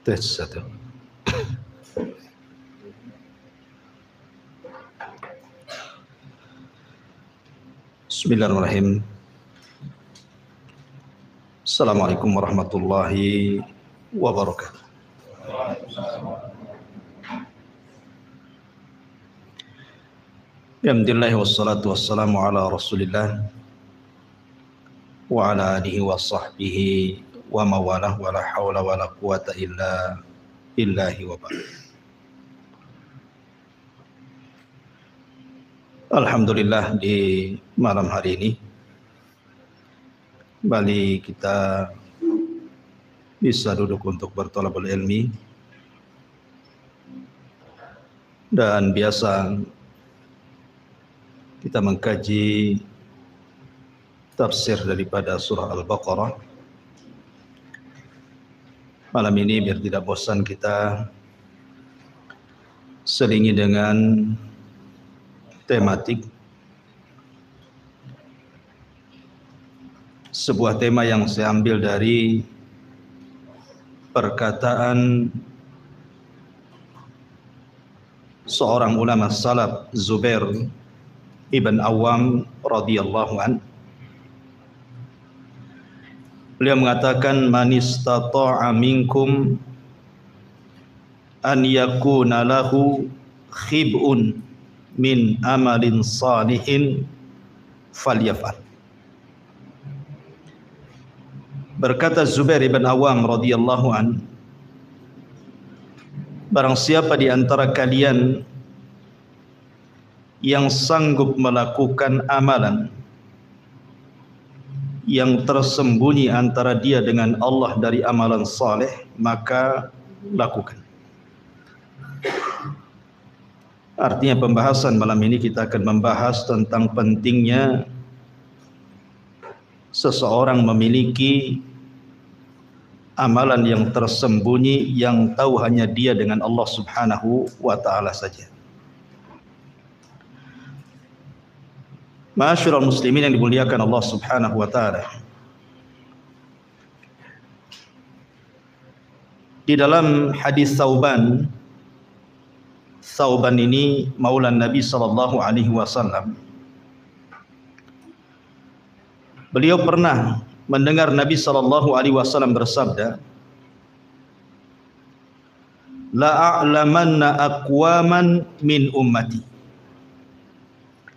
Tes satu. Bismillahirrahmanirrahim. Assalamualaikum warahmatullahi wabarakatuh. Alhamdulillah wassalatu wassalamu ala Rasulillah wa ala alihi wa sahbihi wa mawalah wa la hawla wa la quwata illa billahi wa ba'd. Alhamdulillah di malam hari ini kembali kita bisa duduk untuk bertolabul ilmi, dan biasa kita mengkaji tafsir daripada surah Al-Baqarah. Malam ini biar tidak bosan kita selingi dengan tematik, sebuah tema yang saya ambil dari perkataan seorang ulama salaf, Zubair ibn Awam radhiyallahu an. Beliau mengatakan, man istata'a minkum an yakuna lahu khib'un min amalin salihin falyaf'al. Berkata Zubair ibn Awam radhiyallahu an, barang siapa di antara kalian yang sanggup melakukan amalan yang tersembunyi antara dia dengan Allah dari amalan saleh, maka lakukan. Artinya pembahasan malam ini kita akan membahas tentang pentingnya seseorang memiliki amalan yang tersembunyi yang tahu hanya dia dengan Allah Subhanahu wa taala saja. Ma'asyiral muslimin yang dimuliakan Allah Subhanahu wa taala. Di dalam hadis Thauban ini maulan Nabi sallallahu alaihi wasallam. Beliau pernah mendengar Nabi sallallahu alaihi wasallam bersabda, la a'lamanna aqwaman min ummati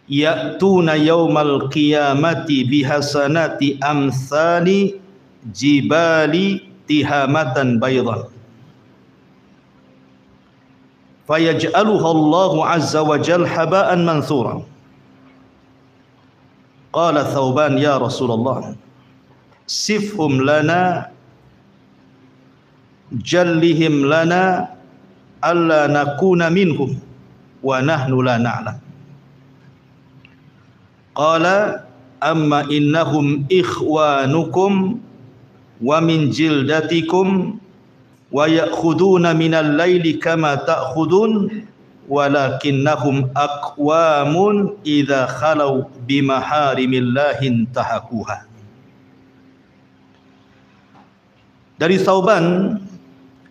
ya'tuna yaumal qiyamati bihasanati amsali jibali tihamatan baydan fayaj'aluha Allahu azza wa jalla haba'an manthura. Qala Thauban, ya Rasulullah, sifhum lana jallihim lana alla nakuna minhum wa nahnu la na'lam. Qala amma innahum ikhwanukum wa min jildatikum wa ya'khuduna minal laili kama ta'khudun walakinnahum aqwamun idza khalau bimaharimillahi tahakuha. Dari Thauban,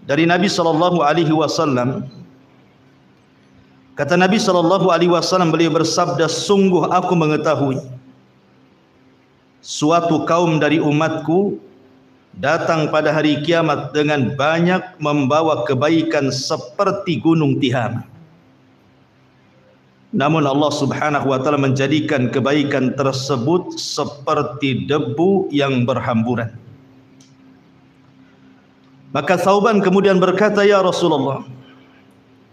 dari Nabi sallallahu alaihi wasallam, kata Nabi sallallahu alaihi wasallam, beliau bersabda, sungguh aku mengetahui suatu kaum dari umatku datang pada hari kiamat dengan banyak membawa kebaikan seperti gunung Tihama. Namun Allah Subhanahu wa taala menjadikan kebaikan tersebut seperti debu yang berhamburan. Maka Thauban kemudian berkata, ya Rasulullah,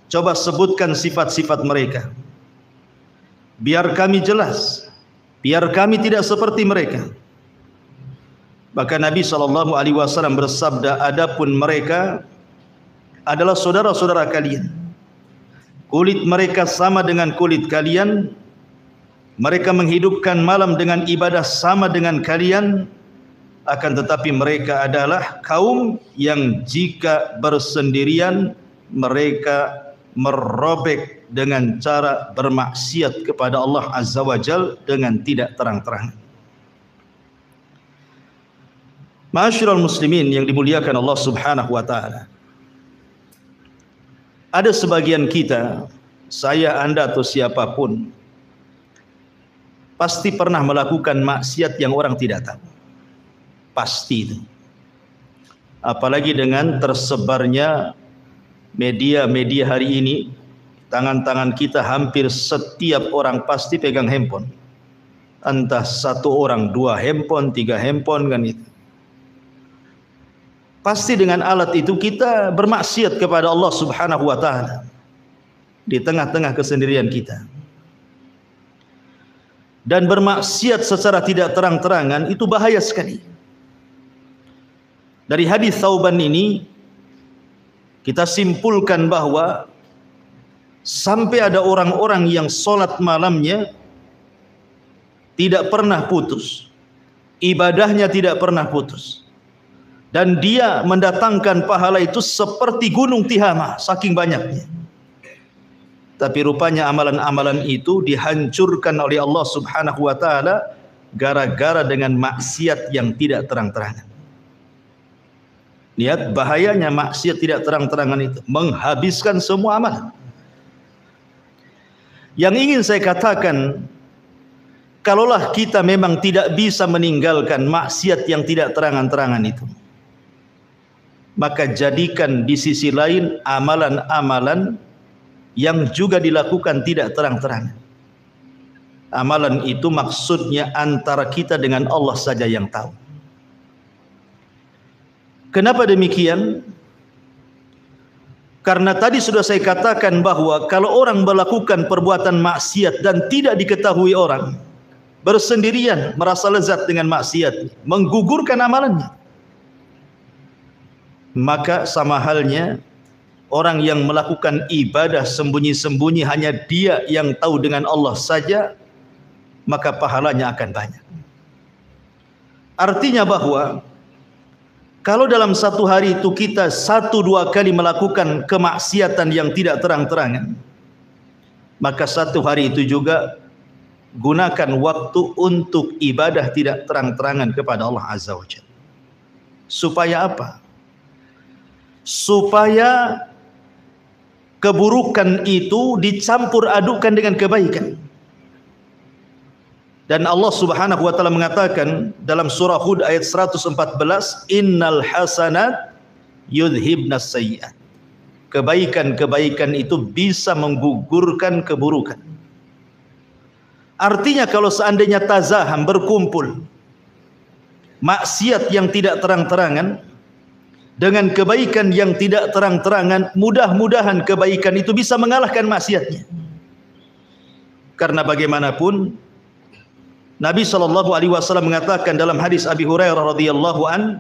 coba sebutkan sifat-sifat mereka, biar kami jelas, biar kami tidak seperti mereka. Maka Nabi SAW bersabda, adapun mereka adalah saudara-saudara kalian, kulit mereka sama dengan kulit kalian, mereka menghidupkan malam dengan ibadah sama dengan kalian, akan tetapi mereka adalah kaum yang jika bersendirian mereka merobek dengan cara bermaksiat kepada Allah Azza wa Jal dengan tidak terang-terang. Ma'asyiral muslimin yang dimuliakan Allah Subhanahu wa taala. Ada sebagian kita, saya, Anda atau siapapun, pasti pernah melakukan maksiat yang orang tidak tahu. Pasti itu. Apalagi dengan tersebarnya media-media hari ini, tangan-tangan kita hampir setiap orang pasti pegang handphone. Entah satu orang, 2 handphone, 3 handphone kan itu. Pasti dengan alat itu kita bermaksiat kepada Allah Subhanahu wa taala di tengah-tengah kesendirian kita. Dan bermaksiat secara tidak terang-terangan itu bahaya sekali. Dari hadis Thauban ini kita simpulkan bahwa sampai ada orang-orang yang sholat malamnya tidak pernah putus, ibadahnya tidak pernah putus, dan dia mendatangkan pahala itu seperti gunung Tihama, saking banyaknya. Tapi rupanya amalan-amalan itu dihancurkan oleh Allah Subhanahu wa taala gara-gara dengan maksiat yang tidak terang-terangan. Lihat bahayanya maksiat tidak terang-terangan itu, menghabiskan semua amalan. Yang ingin saya katakan, kalaulah kita memang tidak bisa meninggalkan maksiat yang tidak terang-terangan itu, maka jadikan di sisi lain amalan-amalan yang juga dilakukan tidak terang-terangan. Amalan itu maksudnya antara kita dengan Allah saja yang tahu. Kenapa demikian? Karena tadi sudah saya katakan bahwa kalau orang melakukan perbuatan maksiat dan tidak diketahui orang, bersendirian merasa lezat dengan maksiat, menggugurkan amalannya, maka sama halnya orang yang melakukan ibadah sembunyi-sembunyi, hanya dia yang tahu dengan Allah saja, maka pahalanya akan banyak. Artinya bahwa kalau dalam satu hari itu kita 1-2 kali melakukan kemaksiatan yang tidak terang-terangan, maka satu hari itu juga gunakan waktu untuk ibadah tidak terang-terangan kepada Allah Azza wa Jalla. Supaya apa? Supaya keburukan itu dicampur adukkan dengan kebaikan. Dan Allah Subhanahu wa taala mengatakan dalam surah Hud ayat 114, innal hasanat yudhibnas sayyi'at. Kebaikan-kebaikan itu bisa menggugurkan keburukan. Artinya kalau seandainya tazaham, berkumpul maksiat yang tidak terang-terangan dengan kebaikan yang tidak terang-terangan, mudah-mudahan kebaikan itu bisa mengalahkan maksiatnya. Karena bagaimanapun Nabi SAW mengatakan dalam hadis Abi Hurairah radhiyallahu an,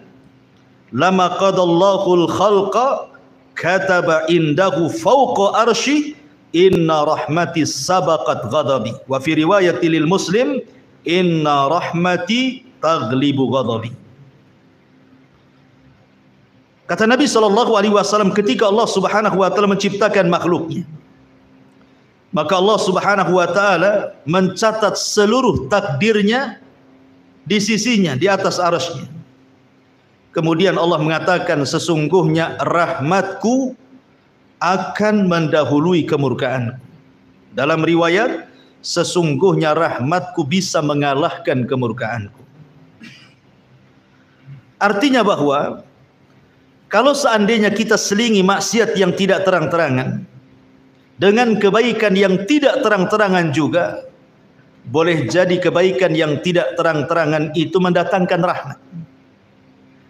lama qadallahu al-khalqa kataba indahu fawqa arsy inna rahmati sabaqat ghadabi, wa fi riwayati lil Muslim inna rahmati taghlibu ghadabi. Kata Nabi SAW, ketika Allah Subhanahu wa taala menciptakan makhluknya, maka Allah Subhanahu wa taala mencatat seluruh takdirnya di sisinya, di atas arasy-Nya. Kemudian Allah mengatakan, sesungguhnya rahmatku akan mendahului kemurkaanku. Dalam riwayat, sesungguhnya rahmatku bisa mengalahkan kemurkaanku. Artinya bahwa kalau seandainya kita selingi maksiat yang tidak terang-terangan dengan kebaikan yang tidak terang-terangan juga, boleh jadi kebaikan yang tidak terang-terangan itu mendatangkan rahmat,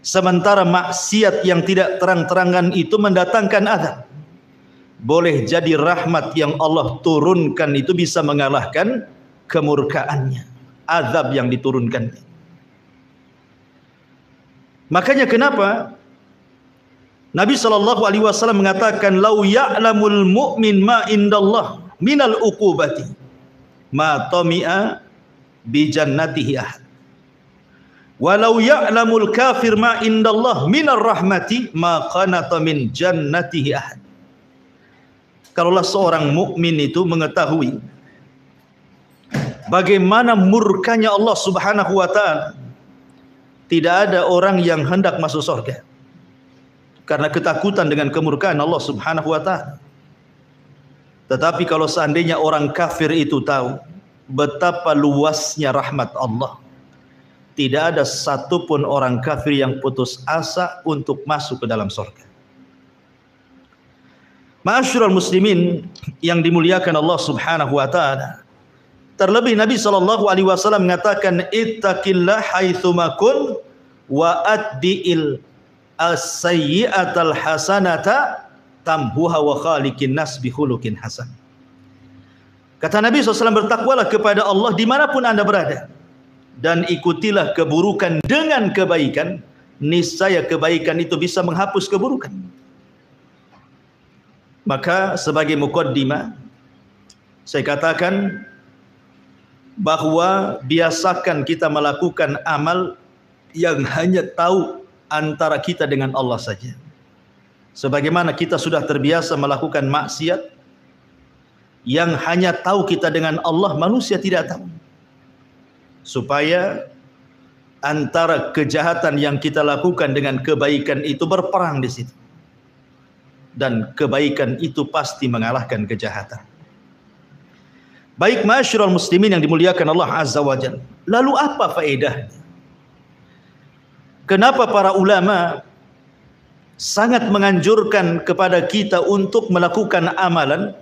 sementara maksiat yang tidak terang-terangan itu mendatangkan azab. Boleh jadi rahmat yang Allah turunkan itu bisa mengalahkan kemurkaannya, azab yang diturunkan. Makanya kenapa Nabi SAW mengatakan, lau ya'lamul mu'min ma indallah minal uqubati ma tami'a bi jannatihi ahad, walau ya'lamul kafir ma indallah minar rahmati ma qanata min jannatihi ahad. Kalaulah seorang mukmin itu mengetahui bagaimana murkanya Allah Subhanahu wa taala, tidak ada orang yang hendak masuk surga karena ketakutan dengan kemurkaan Allah Subhanahu wa taala. Tetapi kalau seandainya orang kafir itu tahu betapa luasnya rahmat Allah, tidak ada satupun orang kafir yang putus asa untuk masuk ke dalam surga. Ma'asyiral muslimin yang dimuliakan Allah Subhanahu wa taala. Terlebih Nabi SAW mengatakan, ittaqillah haitsuma kun wa addi'il as-sayyi'atal hasanata tamhuha wa khaliqin nas bi khuluqin hasan. Kata Nabi SAW, bertakwalah kepada Allah dimanapun anda berada, dan ikutilah keburukan dengan kebaikan, niscaya kebaikan itu bisa menghapus keburukan. Maka sebagai muqaddimah saya katakan bahwa biasakan kita melakukan amal yang hanya tahu antara kita dengan Allah saja. Sebagaimana kita sudah terbiasa melakukan maksiat yang hanya tahu kita dengan Allah, manusia tidak tahu. Supaya antara kejahatan yang kita lakukan dengan kebaikan itu berperang di situ. Dan kebaikan itu pasti mengalahkan kejahatan. Baik ma'asyiral muslimin yang dimuliakan Allah Azza wa Jalla. Lalu apa faedahnya? Kenapa para ulama sangat menganjurkan kepada kita untuk melakukan amalan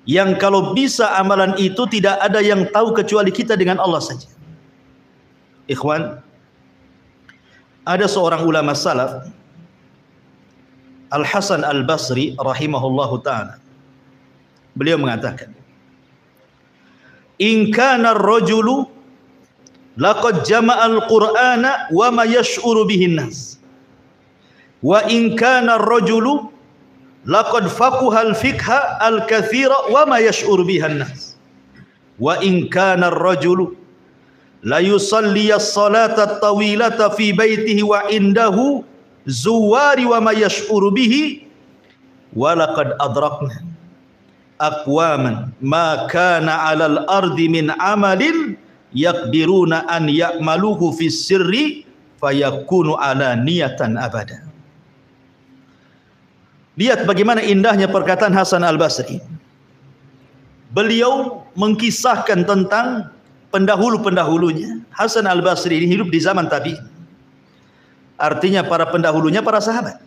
yang kalau bisa amalan itu tidak ada yang tahu kecuali kita dengan Allah saja? Ikhwan, ada seorang ulama salaf, Al-Hasan Al-Basri rahimahullahu ta'ala. Beliau mengatakan, in kana ar-rajulu laqad jama'a al-Qur'ana wa ma yash'uru bihi an-nas, wa in kana ar-rajulu laqad faqaha al-fiqha al-katsira wa ma yash'uru bihi an-nas, wa in kana ar-rajulu la yusalli as-salata at-tawilata fi baitihi wa indahu zuwari wa ma yash'uru bihi, wa laqad adrakna aqwaman ma kana 'alal ardi min amalin yaqdiruna an ya'maluhu fis sirri fayakunu 'alaniyatan abada. Lihat bagaimana indahnya perkataan Hasan Al-Basri. Beliau mengkisahkan tentang pendahulu-pendahulunya. Hasan Al-Basri ini hidup di zaman tabi'in. Artinya para pendahulunya para sahabat.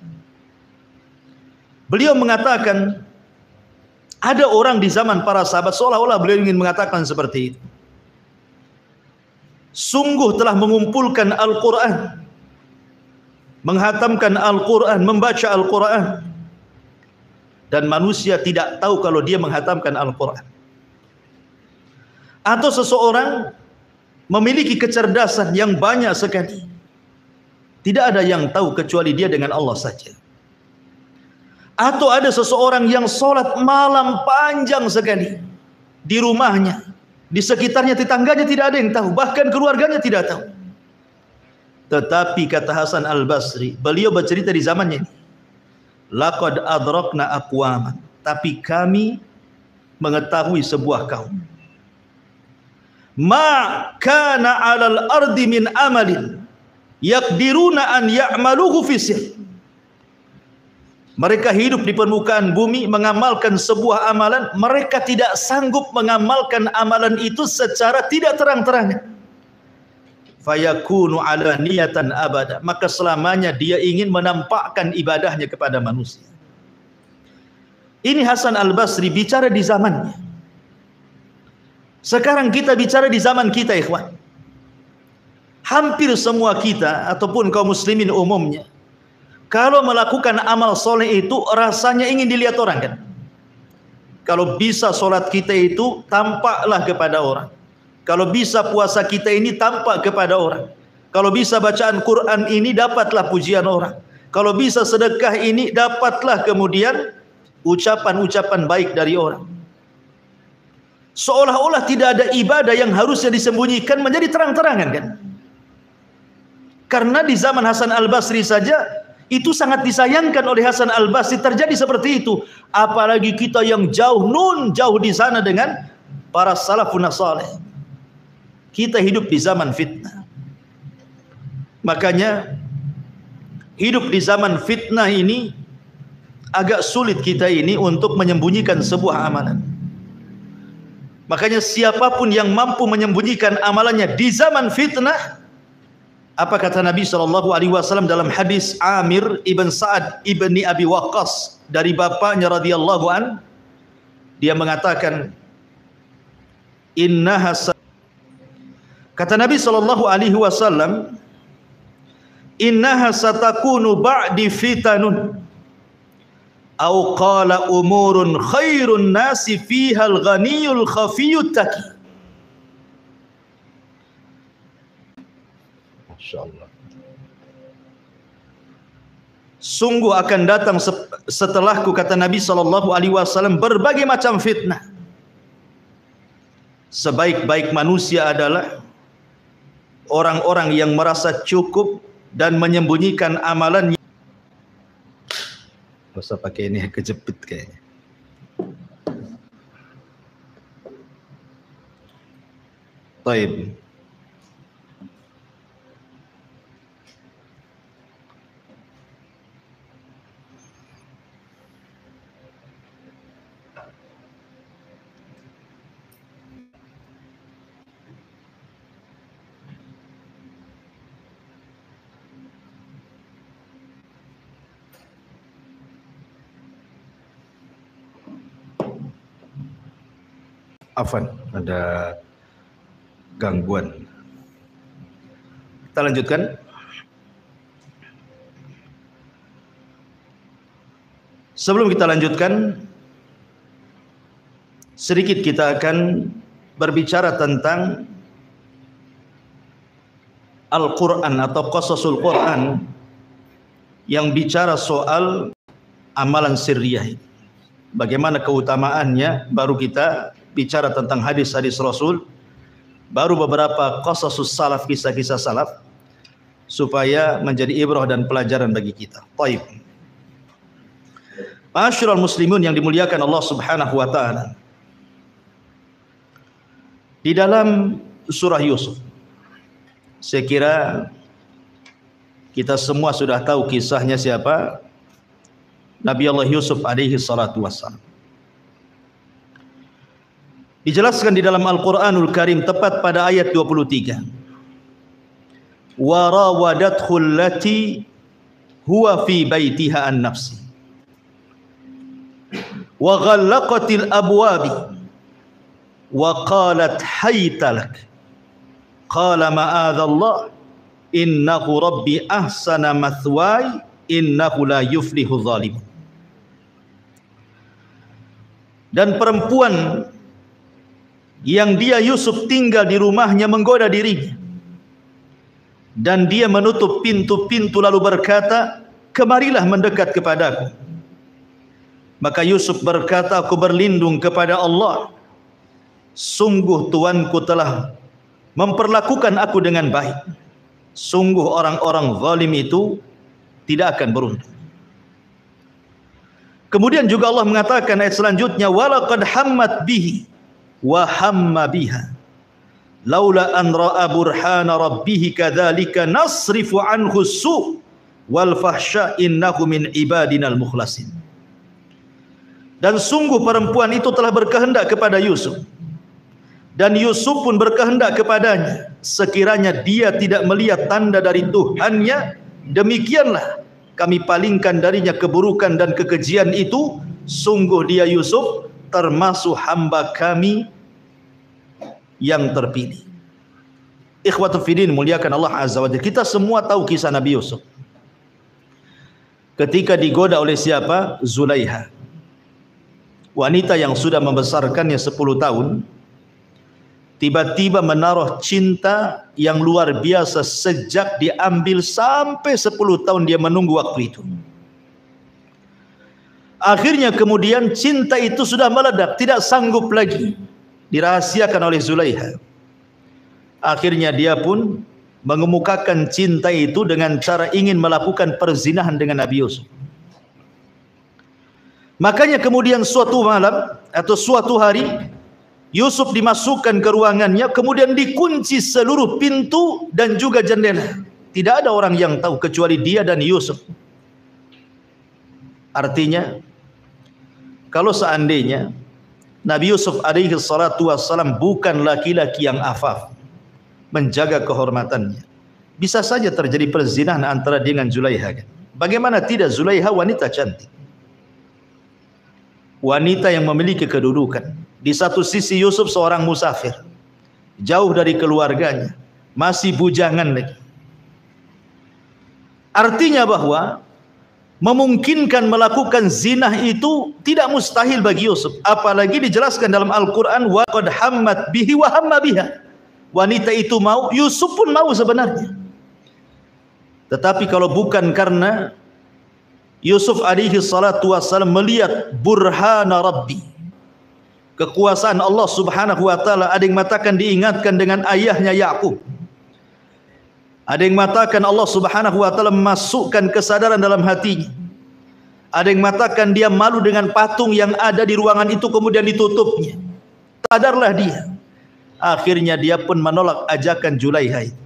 Beliau mengatakan ada orang di zaman para sahabat, seolah-olah beliau ingin mengatakan seperti itu. Sungguh telah mengumpulkan Al-Quran, menghatamkan Al-Quran, membaca Al-Quran, dan manusia tidak tahu kalau dia menghatamkan Al-Quran. Atau seseorang memiliki kecerdasan yang banyak sekali, tidak ada yang tahu kecuali dia dengan Allah saja. Atau ada seseorang yang sholat malam panjang sekali di rumahnya, di sekitarnya, tetangganya tidak ada yang tahu, bahkan keluarganya tidak tahu. Tetapi kata Hasan Al-Basri, beliau bercerita di zamannya ini, laqad adrakna aqwaman, tapi kami mengetahui sebuah kaum, ma kana 'alal ardi min amalin yaqdiruna an ya'maluhu fi sir. Mereka hidup di permukaan bumi mengamalkan sebuah amalan, mereka tidak sanggup mengamalkan amalan itu secara tidak terang-terangan. Fayakunu 'alaniyatan abada, maka selamanya dia ingin menampakkan ibadahnya kepada manusia. Ini Hasan Al-Basri bicara di zamannya. Sekarang kita bicara di zaman kita, ikhwan. Hampir semua kita ataupun kaum muslimin umumnya, kalau melakukan amal soleh itu rasanya ingin dilihat orang, kan? Kalau bisa solat kita itu tampaklah kepada orang. Kalau bisa puasa kita ini tampak kepada orang. Kalau bisa bacaan Quran ini dapatlah pujian orang. Kalau bisa sedekah ini dapatlah kemudian ucapan-ucapan baik dari orang. Seolah-olah tidak ada ibadah yang harusnya disembunyikan menjadi terang-terangan, kan? Karena di zaman Hasan Al-Basri saja itu sangat disayangkan oleh Hasan Al-Basri terjadi seperti itu. Apalagi kita yang jauh di sana dengan para salafun saleh. Kita hidup di zaman fitnah. Makanya hidup di zaman fitnah ini agak sulit kita ini untuk menyembunyikan sebuah amalan. Makanya siapapun yang mampu menyembunyikan amalannya di zaman fitnah, apa kata Nabi SAW dalam hadis Amir ibn Sa'ad ibni Abi Waqqas dari bapaknya radhiyallahu an, dia mengatakan, kata Nabi SAW, innaha satakunu ba'di fitanun au qala umurun khairun nasi fiha al-ghaniyul khafiyut taqi. Masyaallah. Sungguh akan datang setelahku, kata Nabi SAW, berbagai macam fitnah. Sebaik-baik manusia adalah orang-orang yang merasa cukup dan menyembunyikan amalannya. Gak usah pakai ini, kejepit kayaknya. Baik. Afan, ada gangguan. Kita lanjutkan. Sebelum kita lanjutkan, sedikit kita akan berbicara tentang Al-Quran atau Qasasul Quran yang bicara soal amalan sirriyah. Bagaimana keutamaannya, baru kita bicara tentang hadis-hadis Rasul, baru beberapa qasasus salaf, kisah-kisah salaf, supaya menjadi ibrah dan pelajaran bagi kita. Baik. Ma'asyiral muslimun yang dimuliakan Allah Subhanahu wa taala. Di dalam surah Yusuf, saya kira kita semua sudah tahu kisahnya siapa? Nabi Allah Yusuf alaihi salatu wassalam. Dijelaskan di dalam Al-Quranul Karim tepat pada ayat 23. Wa rawadathu allati huwa fi baitiha an nafsi wa ghallaqatil abwabi wa qalat hayta lak qala ma'adzallah innahu rabbi ahsana mathwaya innahu la yuflihu zalimun. Dan perempuan yang dia Yusuf tinggal di rumahnya menggoda dirinya, dan dia menutup pintu-pintu lalu berkata, kemarilah mendekat kepadaku. Maka Yusuf berkata, aku berlindung kepada Allah, sungguh tuanku telah memperlakukan aku dengan baik. Sungguh orang-orang zalim itu tidak akan beruntung. Kemudian juga Allah mengatakan ayat selanjutnya, walaqad hammat bihi wa hamma biha laula an ra'a burhana rabbih kadzalika nasrifu anhu su' wal fahsya innahu min ibadinal mukhlasin. Dan sungguh perempuan itu telah berkehendak kepada Yusuf, dan Yusuf pun berkehendak kepadanya, sekiranya dia tidak melihat tanda dari Tuhannya, demikianlah kami palingkan darinya keburukan dan kekejian itu. Sungguh dia Yusuf termasuk hamba kami yang terpilih. Ikhwatu fiddin, muliakan Allah Azza wa Jalla. Kita semua tahu kisah Nabi Yusuf ketika digoda oleh siapa? Zulaiha, wanita yang sudah membesarkannya 10 tahun, tiba-tiba menaruh cinta yang luar biasa sejak diambil sampai 10 tahun dia menunggu waktu itu. Akhirnya kemudian cinta itu sudah meledak, tidak sanggup lagi dirahasiakan oleh Zulaiha. Akhirnya dia pun mengemukakan cinta itu dengan cara ingin melakukan perzinahan dengan Nabi Yusuf. Makanya kemudian suatu malam atau suatu hari Yusuf dimasukkan ke ruangannya, kemudian dikunci seluruh pintu dan juga jendela. Tidak ada orang yang tahu kecuali dia dan Yusuf. Artinya, kalau seandainya Nabi Yusuf alaihi salatu wassalam bukan laki-laki yang afaf, menjaga kehormatannya, bisa saja terjadi perzinahan antara dia dengan Zulaiha. Bagaimana tidak, Zulaiha wanita cantik, wanita yang memiliki kedudukan. Di satu sisi Yusuf seorang musafir, jauh dari keluarganya, masih bujangan lagi. Artinya bahwa memungkinkan melakukan zina itu tidak mustahil bagi Yusuf. Apalagi dijelaskan dalam Al-Quran, wa qad hammat bihi wa hamma biha. Wanita itu mau, Yusuf pun mau sebenarnya. Tetapi kalau bukan karena Yusuf alaihi salatu wassalam melihat burhana Rabbi, kekuasaan Allah subhanahu wa ta'ala, ada yang mengatakan diingatkan dengan ayahnya Ya'qub. Ada yang mengatakan Allah subhanahu wa ta'ala memasukkan kesadaran dalam hatinya. Ada yang mengatakan dia malu dengan patung yang ada di ruangan itu kemudian ditutupnya. Sadarlah dia. Akhirnya dia pun menolak ajakan Zulaiha itu.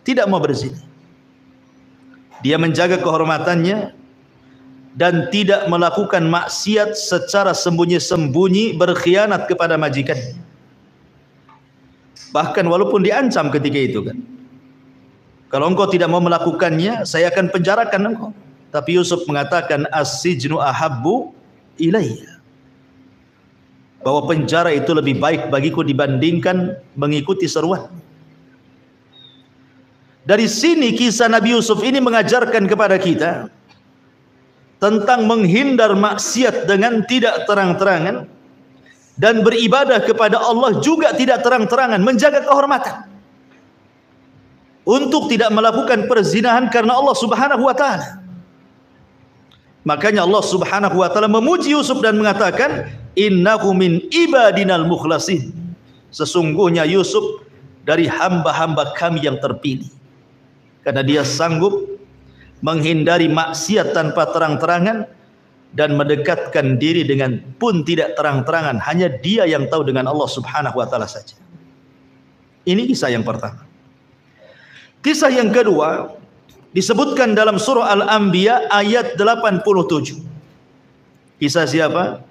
Tidak mau berzina. Dia menjaga kehormatannya dan tidak melakukan maksiat secara sembunyi-sembunyi, berkhianat kepada majikannya. Bahkan walaupun diancam ketika itu kan, kalau engkau tidak mau melakukannya, saya akan penjarakan engkau. Tapi Yusuf mengatakan, as-sijnu ahabbu ilayya, bahwa penjara itu lebih baik bagiku dibandingkan mengikuti seruan. Dari sini kisah Nabi Yusuf ini mengajarkan kepada kita tentang menghindar maksiat dengan tidak terang-terangan, dan beribadah kepada Allah juga tidak terang-terangan, menjaga kehormatan, untuk tidak melakukan perzinahan karena Allah subhanahu wa ta'ala. Makanya Allah subhanahu wa ta'ala memuji Yusuf dan mengatakan, innahu min ibadinal mukhlasin, sesungguhnya Yusuf dari hamba-hamba kami yang terpilih. Karena dia sanggup menghindari maksiat tanpa terang-terangan dan mendekatkan diri dengan pun tidak terang-terangan, hanya dia yang tahu dengan Allah subhanahu wa ta'ala saja. Ini kisah yang pertama. Kisah yang kedua disebutkan dalam surah Al-Anbiya ayat 87. Kisah siapa?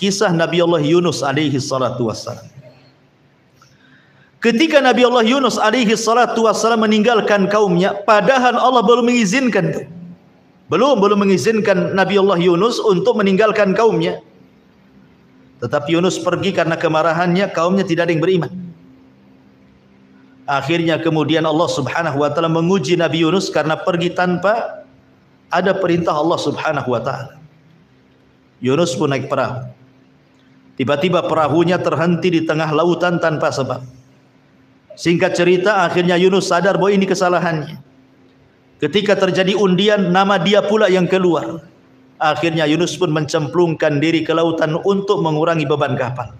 Kisah Nabi Allah Yunus alaihi salatu wassalam. Ketika Nabi Allah Yunus alaihi salatu wassalam meninggalkan kaumnya, padahal Allah belum mengizinkan, belum mengizinkan Nabi Allah Yunus untuk meninggalkan kaumnya. Tetapi Yunus pergi karena kemarahannya, kaumnya tidak ada yang beriman. Akhirnya kemudian Allah subhanahu wa ta'ala menguji Nabi Yunus karena pergi tanpa ada perintah Allah subhanahu wa ta'ala. Yunus pun naik perahu. Tiba-tiba perahunya terhenti di tengah lautan tanpa sebab. Singkat cerita, akhirnya Yunus sadar bahwa ini kesalahannya. Ketika terjadi undian, nama dia pula yang keluar. Akhirnya Yunus pun mencemplungkan diri ke lautan untuk mengurangi beban kapal.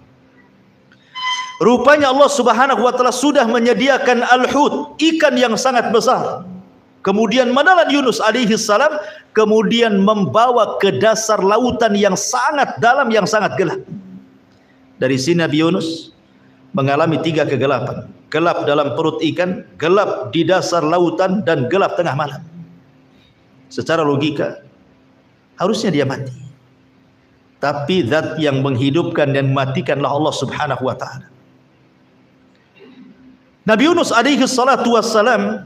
Rupanya Allah subhanahu wa ta'ala sudah menyediakan al-hut, ikan yang sangat besar. Kemudian menelan Yunus alaihi salam, kemudian membawa ke dasar lautan yang sangat dalam, yang sangat gelap. Dari sini Nabi Yunus mengalami 3 kegelapan. Gelap dalam perut ikan, gelap di dasar lautan, dan gelap tengah malam. Secara logika harusnya dia mati. Tapi zat yang menghidupkan dan mematikanlah Allah subhanahu wa ta'ala. Nabi Yunus alaihi salatu wassalam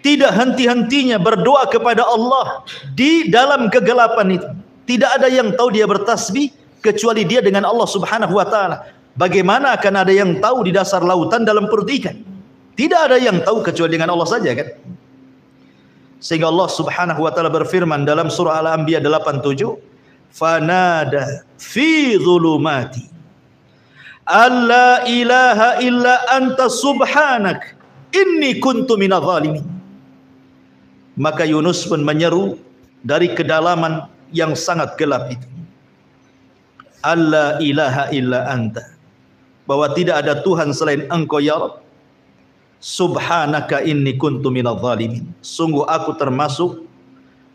tidak henti-hentinya berdoa kepada Allah di dalam kegelapan itu. Tidak ada yang tahu dia bertasbih kecuali dia dengan Allah subhanahu wa ta'ala. Bagaimana akan ada yang tahu di dasar lautan dalam perut ikan? Tidak ada yang tahu kecuali dengan Allah saja kan? Sehingga Allah subhanahu wa ta'ala berfirman dalam surah Al-Anbiya 87, fanada fi dhulumati alla ilaha illa anta subhanak inni kuntu minadh dhalimin. Maka Yunus pun menyeru dari kedalaman yang sangat gelap itu, alla ilaha illa anta, bahwa tidak ada Tuhan selain engkau ya Rabb. Subhanaka inni kuntu minadh dhalimin, sungguh aku termasuk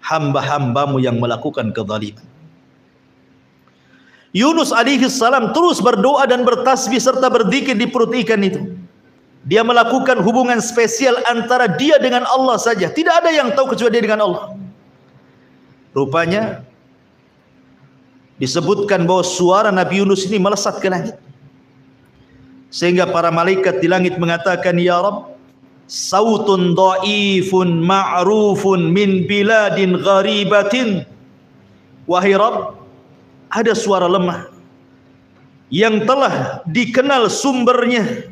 hamba-hambamu yang melakukan kezaliman. Yunus alaihi salam terus berdoa dan bertasbih serta berzikir di perut ikan itu. Dia melakukan hubungan spesial antara dia dengan Allah saja. Tidak ada yang tahu kecuali dia dengan Allah. Rupanya disebutkan bahwa suara Nabi Yunus ini melesat ke langit, sehingga para malaikat di langit mengatakan, ya Rabb, sautun dhaifun ma'rufun min biladin gharibatin. Wahai Rabb, ada suara lemah yang telah dikenal sumbernya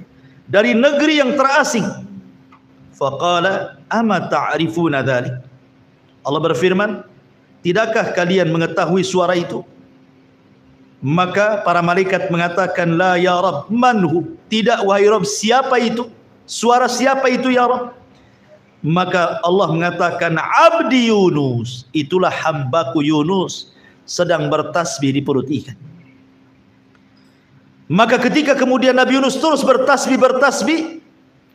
dari negeri yang terasing. Faqala ama ta'rifuna dzalik. Allah berfirman, tidakkah kalian mengetahui suara itu? Maka para malaikat mengatakan, la ya Rabb, manhu? Tidak wahai Rabb, siapa itu? Suara siapa itu ya Rabb? Maka Allah mengatakan, abdi Yunus, itulah hambaku Yunus sedang bertasbih di perut ikan. Maka ketika kemudian Nabi Yunus terus bertasbih,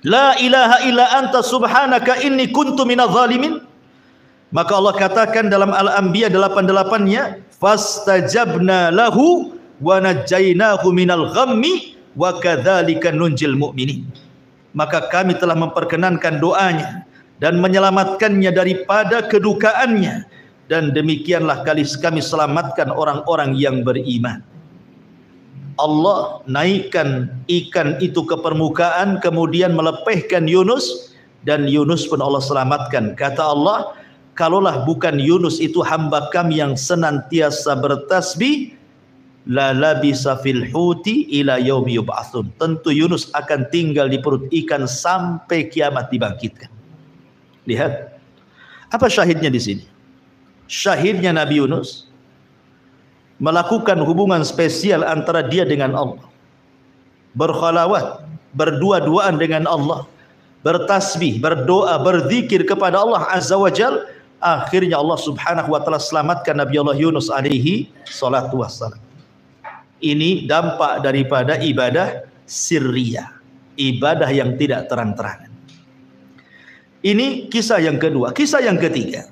la ilaha illa anta subhanaka inni kuntu minadh zalimin, maka Allah katakan dalam Al-Anbiya 88-nya, fastajabna lahu wa najjaynahu minal ghammi wa kadzalika nunjil mu'minin. Maka kami telah memperkenankan doanya dan menyelamatkannya daripada kedukaannya, dan demikianlah kami selamatkan orang-orang yang beriman. Allah naikkan ikan itu ke permukaan, kemudian melepehkan Yunus, dan Yunus pun Allah selamatkan. Kata Allah, kalaulah bukan Yunus itu hamba kami yang senantiasa bertasbih, la labisa fil huti ila yaumi yub'atsun. Tentu Yunus akan tinggal di perut ikan sampai kiamat dibangkitkan. Lihat, apa syahidnya di sini? Syahidnya Nabi Yunus melakukan hubungan spesial antara dia dengan Allah, berkhalawat, berdua-duaan dengan Allah, bertasbih, berdoa, berzikir kepada Allah Azza wa Jal. Akhirnya Allah Subhanahu wa taala selamatkan Nabi Allah Yunus alaihi salatu wassalam. Ini dampak daripada ibadah sirriyah, ibadah yang tidak terang-terangan. Ini kisah yang kedua. Kisah yang ketiga,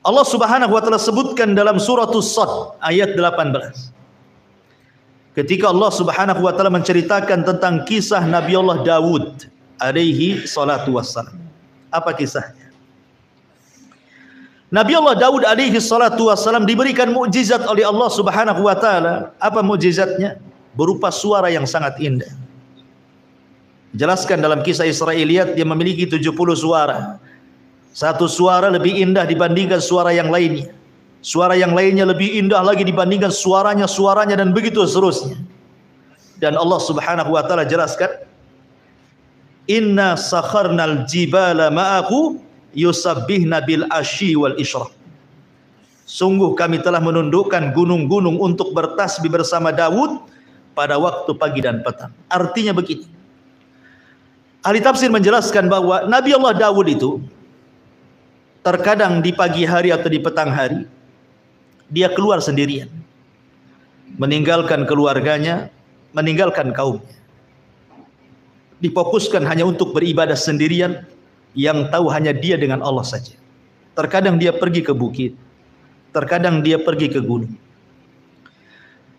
Allah Subhanahu wa taala sebutkan dalam surah As-Sadd ayat 18. Ketika Allah Subhanahu wa taala menceritakan tentang kisah Nabi Allah Daud alaihi salatu wassalam. Apa kisahnya? Nabi Allah Daud alaihi salatu wassalam diberikan mukjizat oleh Allah Subhanahu wa taala. Apa mukjizatnya? Berupa suara yang sangat indah. Jelaskan dalam kisah Israiliyat, dia memiliki 70 suara. Satu suara lebih indah dibandingkan suara yang lainnya. Suara yang lainnya lebih indah lagi dibandingkan suaranya, dan begitu seterusnya. Dan Allah Subhanahu wa taala jelaskan, inna sakharnal jibala ma'ahu yusabbihna bil asyi wal isyraq. Sungguh kami telah menundukkan gunung-gunung untuk bertasbih bersama Daud pada waktu pagi dan petang. Artinya begini, ahli tafsir menjelaskan bahwa Nabi Allah Daud itu terkadang di pagi hari atau di petang hari dia keluar sendirian, meninggalkan keluarganya, meninggalkan kaumnya, difokuskan hanya untuk beribadah sendirian, yang tahu hanya dia dengan Allah saja. Terkadang dia pergi ke bukit, terkadang dia pergi ke gunung.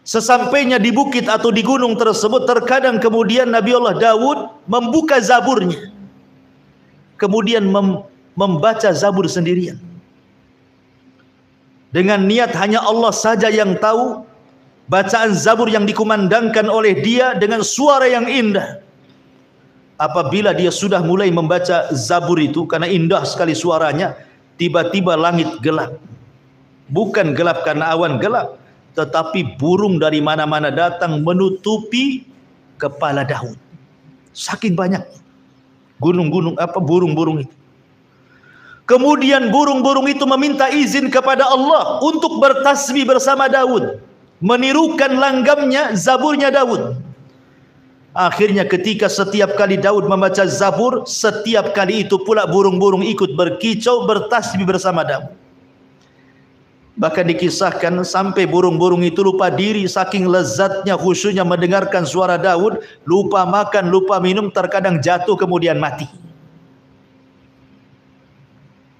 Sesampainya di bukit atau di gunung tersebut, terkadang kemudian Nabi Allah Daud membuka zaburnya, kemudian membaca zabur sendirian, dengan niat hanya Allah saja yang tahu bacaan zabur yang dikumandangkan oleh dia dengan suara yang indah. Apabila dia sudah mulai membaca zabur itu, karena indah sekali suaranya, tiba-tiba langit gelap. Bukan gelap karena awan gelap, tetapi burung dari mana-mana datang menutupi kepala Daud. Saking banyak gunung-gunung, burung-burung itu. Kemudian burung-burung itu meminta izin kepada Allah untuk bertasbih bersama Daud, menirukan langgamnya, zaburnya Daud. Akhirnya ketika setiap kali Daud membaca zabur, setiap kali itu pula burung-burung ikut berkicau, bertasbih bersama Daud. Bahkan dikisahkan sampai burung-burung itu lupa diri, saking lezatnya, khusyuknya mendengarkan suara Daud, lupa makan, lupa minum, terkadang jatuh kemudian mati.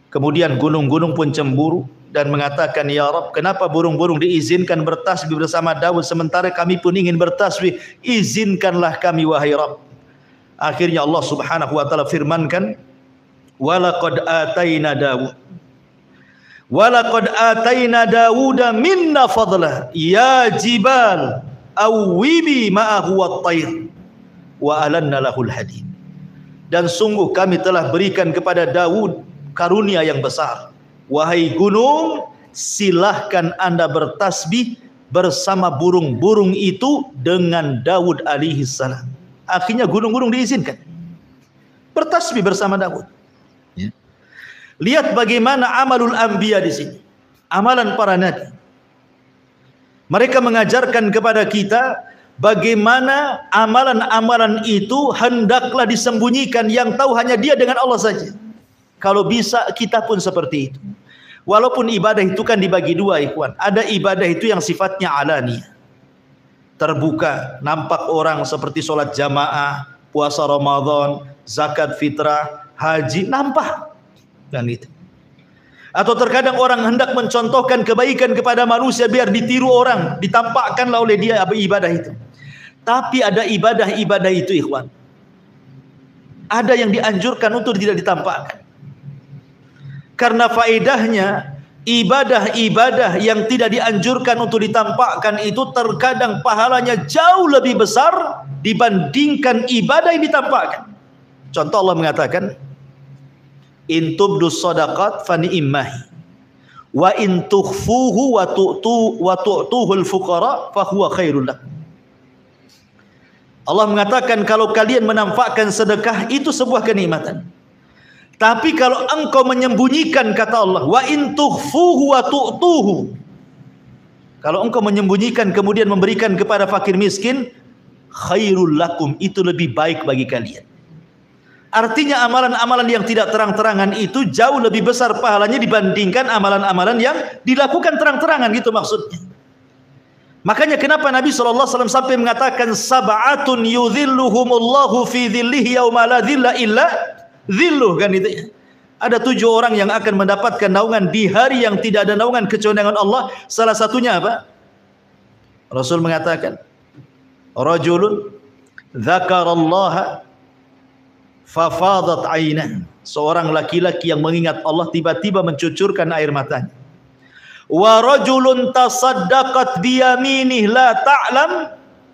Kemudian gunung-gunung pun cemburu dan mengatakan, ya Rabb, kenapa burung-burung diizinkan bertasbih bersama Daud sementara kami pun ingin bertasbih? Izinkanlah kami wahai Rabb. Akhirnya Allah Subhanahu wa taala firmankan, walaqad ataina Daud Walaqad ataina Dawuda minna fadlah ya jibal awwibi ma'ahu wat-tayr wa alanna lahul hadid. Dan sungguh kami telah berikan kepada Daud karunia yang besar. Wahai gunung, silahkan Anda bertasbih bersama burung-burung itu dengan Daud alaihi salam. Akhirnya gunung-gunung diizinkan bertasbih bersama Daud. Ya. Lihat bagaimana amalul anbiya di sini. Amalan para nabi. Mereka mengajarkan kepada kita bagaimana amalan-amalan itu hendaklah disembunyikan, yang tahu hanya dia dengan Allah saja. Kalau bisa kita pun seperti itu. Walaupun ibadah itu kan dibagi dua, ikhwan. Ada ibadah itu yang sifatnya alani, terbuka, nampak orang, seperti sholat jamaah, puasa Ramadan, zakat fitrah, haji, nampak. Dan itu. Atau terkadang orang hendak mencontohkan kebaikan kepada manusia biar ditiru orang, ditampakkanlah oleh dia ibadah itu. Tapi ada ibadah-ibadah itu, ikhwan, ada yang dianjurkan untuk tidak ditampakkan. Karena faedahnya ibadah-ibadah yang tidak dianjurkan untuk ditampakkan itu terkadang pahalanya jauh lebih besar dibandingkan ibadah yang ditampakkan. Contoh, Allah mengatakan, in tubdus shadaqat fa ni'mahi wa in tukhfuhu wa tu'tuhul fuqara fa huwa khairul lakum. Allah mengatakan kalau kalian menampakkan sedekah itu sebuah kenikmatan. Tapi kalau engkau menyembunyikan, kata Allah, wa in tukhfuhu wa tu'tuhu, kalau engkau menyembunyikan kemudian memberikan kepada fakir miskin, khairul lakum, itu lebih baik bagi kalian. Artinya amalan-amalan yang tidak terang-terangan itu jauh lebih besar pahalanya dibandingkan amalan-amalan yang dilakukan terang-terangan, gitu maksudnya. Makanya kenapa Nabi SAW sampai mengatakan sab'atun yudhilluhumullahu fi dhillihi yauma la dhilla illa dhilluh, kan itu ya. Ada 7 orang yang akan mendapatkan naungan di hari yang tidak ada naungan kecuali dengan Allah. Salah satunya apa? Rasul mengatakan, rajulun dzakarallaha fafadat ainah, seorang laki-laki yang mengingat Allah tiba-tiba mencucurkan air matanya. Wa rajulun tasaddaqat biyaminih la ta'lam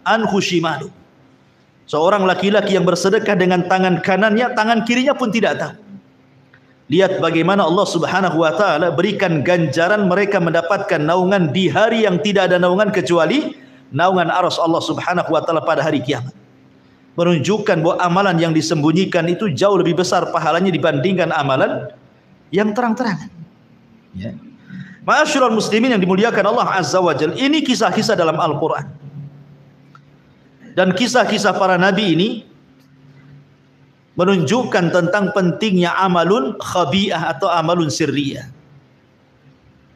anhu shimalu, seorang laki-laki yang bersedekah dengan tangan kanannya, tangan kirinya pun tidak tahu. Lihat bagaimana Allah Subhanahu wa taala berikan ganjaran mereka mendapatkan naungan di hari yang tidak ada naungan kecuali naungan arsy Allah Subhanahu wa taala pada hari kiamat. Menunjukkan bahwa amalan yang disembunyikan itu jauh lebih besar pahalanya dibandingkan amalan yang terang-terangan. Ya. Ma'asyiral muslimin yang dimuliakan Allah Azza wa Jalla, ini kisah-kisah dalam Al-Qur'an. Dan kisah-kisah para nabi ini menunjukkan tentang pentingnya amalun khabi'ah atau amalun sirriyah.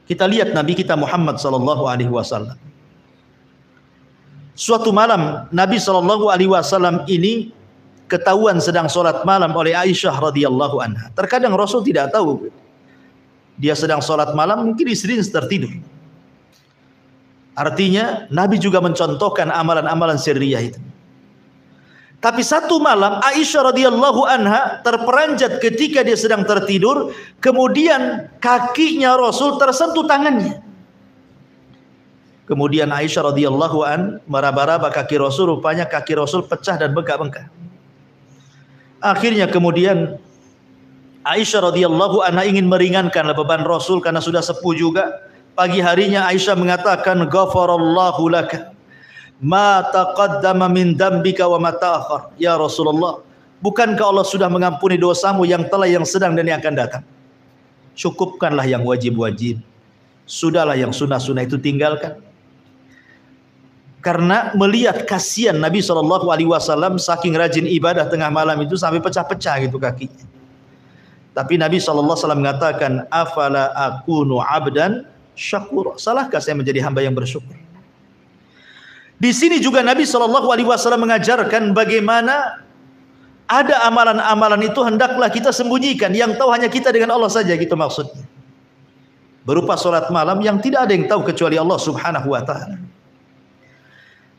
Kita lihat Nabi kita Muhammad sallallahu alaihi wasallam. Suatu malam Nabi sallallahu alaihi wasallam ini ketahuan sedang sholat malam oleh Aisyah radhiyallahu anha. Terkadang Rasul tidak tahu dia sedang sholat malam, mungkin istrinya tertidur. Artinya Nabi juga mencontohkan amalan-amalan sirriyah itu. Tapi satu malam Aisyah radhiyallahu anha terperanjat ketika dia sedang tertidur, kemudian kakinya Rasul tersentuh tangannya. Kemudian Aisyah radhiyallahu an meraba-raba kaki Rasul, rupanya kaki Rasul pecah dan bengkak-bengkak. Akhirnya kemudian Aisyah radhiyallahu anha ingin meringankan beban Rasul karena sudah sepuh juga. Pagi harinya Aisyah mengatakan, ghafarallahu laka ma taqaddama min dambika wa ma ta'akhir. Ya Rasulullah, bukankah Allah sudah mengampuni dosamu yang telah, yang sedang dan yang akan datang? Cukupkanlah yang wajib-wajib, sudahlah yang sunnah-sunnah itu tinggalkan. Karena melihat kasihan Nabi SAW saking rajin ibadah tengah malam itu sampai pecah-pecah gitu kakinya. Tapi Nabi SAW mengatakan, afala akunu abdan syakur, salahkah saya menjadi hamba yang bersyukur? Di sini juga Nabi SAW mengajarkan bagaimana ada amalan-amalan itu hendaklah kita sembunyikan, yang tahu hanya kita dengan Allah saja, gitu maksudnya. Berupa sholat malam yang tidak ada yang tahu kecuali Allah Subhanahu wa taala.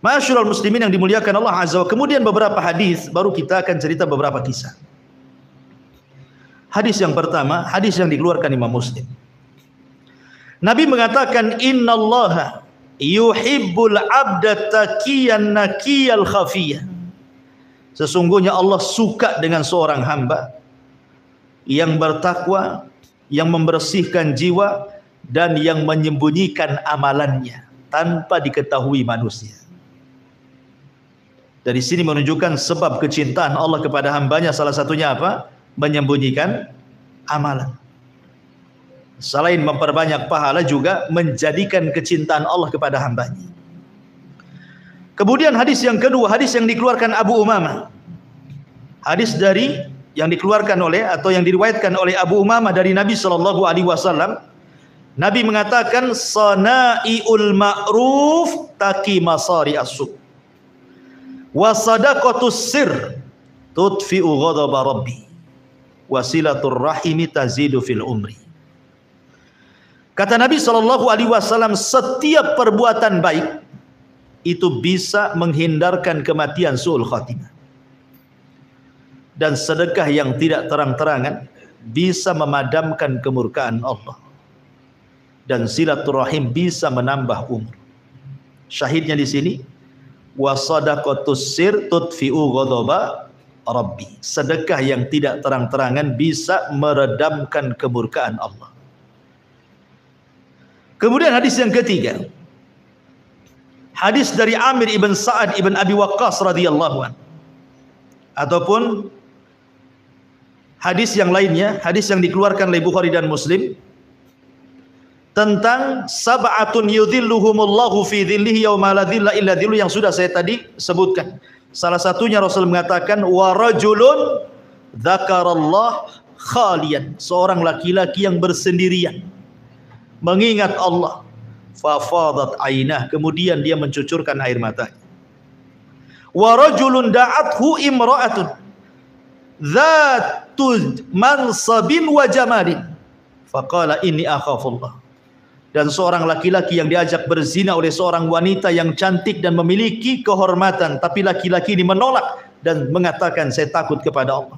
Ma'asyiral muslimin yang dimuliakan Allah Azza wa. Kemudian beberapa hadis, baru kita akan cerita beberapa kisah. Hadis yang pertama, hadis yang dikeluarkan Imam Muslim. Nabi mengatakan, innallaha yuhibbul abda taqiyan naqiyal khafiyah. Sesungguhnya Allah suka dengan seorang hamba yang bertakwa, yang membersihkan jiwa, dan yang menyembunyikan amalannya tanpa diketahui manusia. Dari sini menunjukkan sebab kecintaan Allah kepada hambanya, salah satunya apa? Menyembunyikan amalan. Selain memperbanyak pahala, juga menjadikan kecintaan Allah kepada hambanya. Kemudian hadis yang kedua, hadis yang dikeluarkan Abu Umamah. Hadis yang dikeluarkan oleh atau yang diriwayatkan oleh Abu Umamah dari Nabi SAW. Nabi mengatakan, sana'iul ma'ruf taqi masari as-su' wa sadaqatus sir tudfi'u ghadaba rabbi wa silatur rahimi tazidu fil umri. Kata Nabi SAW, setiap perbuatan baik itu bisa menghindarkan kematian su'ul khatimah, dan sedekah yang tidak terang-terangan bisa memadamkan kemurkaan Allah, dan silaturahim bisa menambah umur. Syahidnya di sini, wa sadaqatus sir tudfi'u ghadaba rabbi. Sedekah yang tidak terang-terangan bisa meredamkan kemurkaan Allah. Kemudian hadis yang ketiga, hadis dari Amir ibn Sa'ad ibn Abi Waqqas radhiyallahu anhu, ataupun hadis yang lainnya, hadis yang dikeluarkan oleh Bukhari dan Muslim, tentang sab'atun yudhilluhumullahu fi dhillihi yauma la dhilla illa dhilluh, yang sudah saya tadi sebutkan. Salah satunya Rasul mengatakan, wa rajulun dzakarallah khalian, seorang laki-laki yang bersendirian mengingat Allah, fa fadat ainah, kemudian dia mencucurkan air matanya. Wa rajulun da'athu imra'atun dzatu mansabin wa jamalin faqala inni akhafullah. Dan seorang laki-laki yang diajak berzina oleh seorang wanita yang cantik dan memiliki kehormatan, tapi laki-laki ini menolak dan mengatakan, saya takut kepada Allah.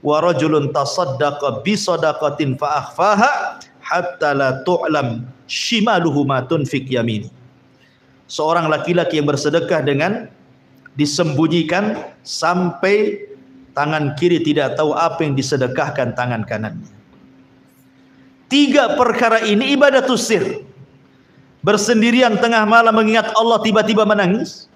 Wa rajulun tasaddaqa bi sadaqatin fa akhfaha hatta la tu'lam shimaluhu ma tunfiq yamini. Seorang laki-laki yang bersedekah dengan disembunyikan sampai tangan kiri tidak tahu apa yang disedekahkan tangan kanannya. Tiga perkara ini ibadatus sir. Bersendirian tengah malam mengingat Allah, tiba-tiba menangis,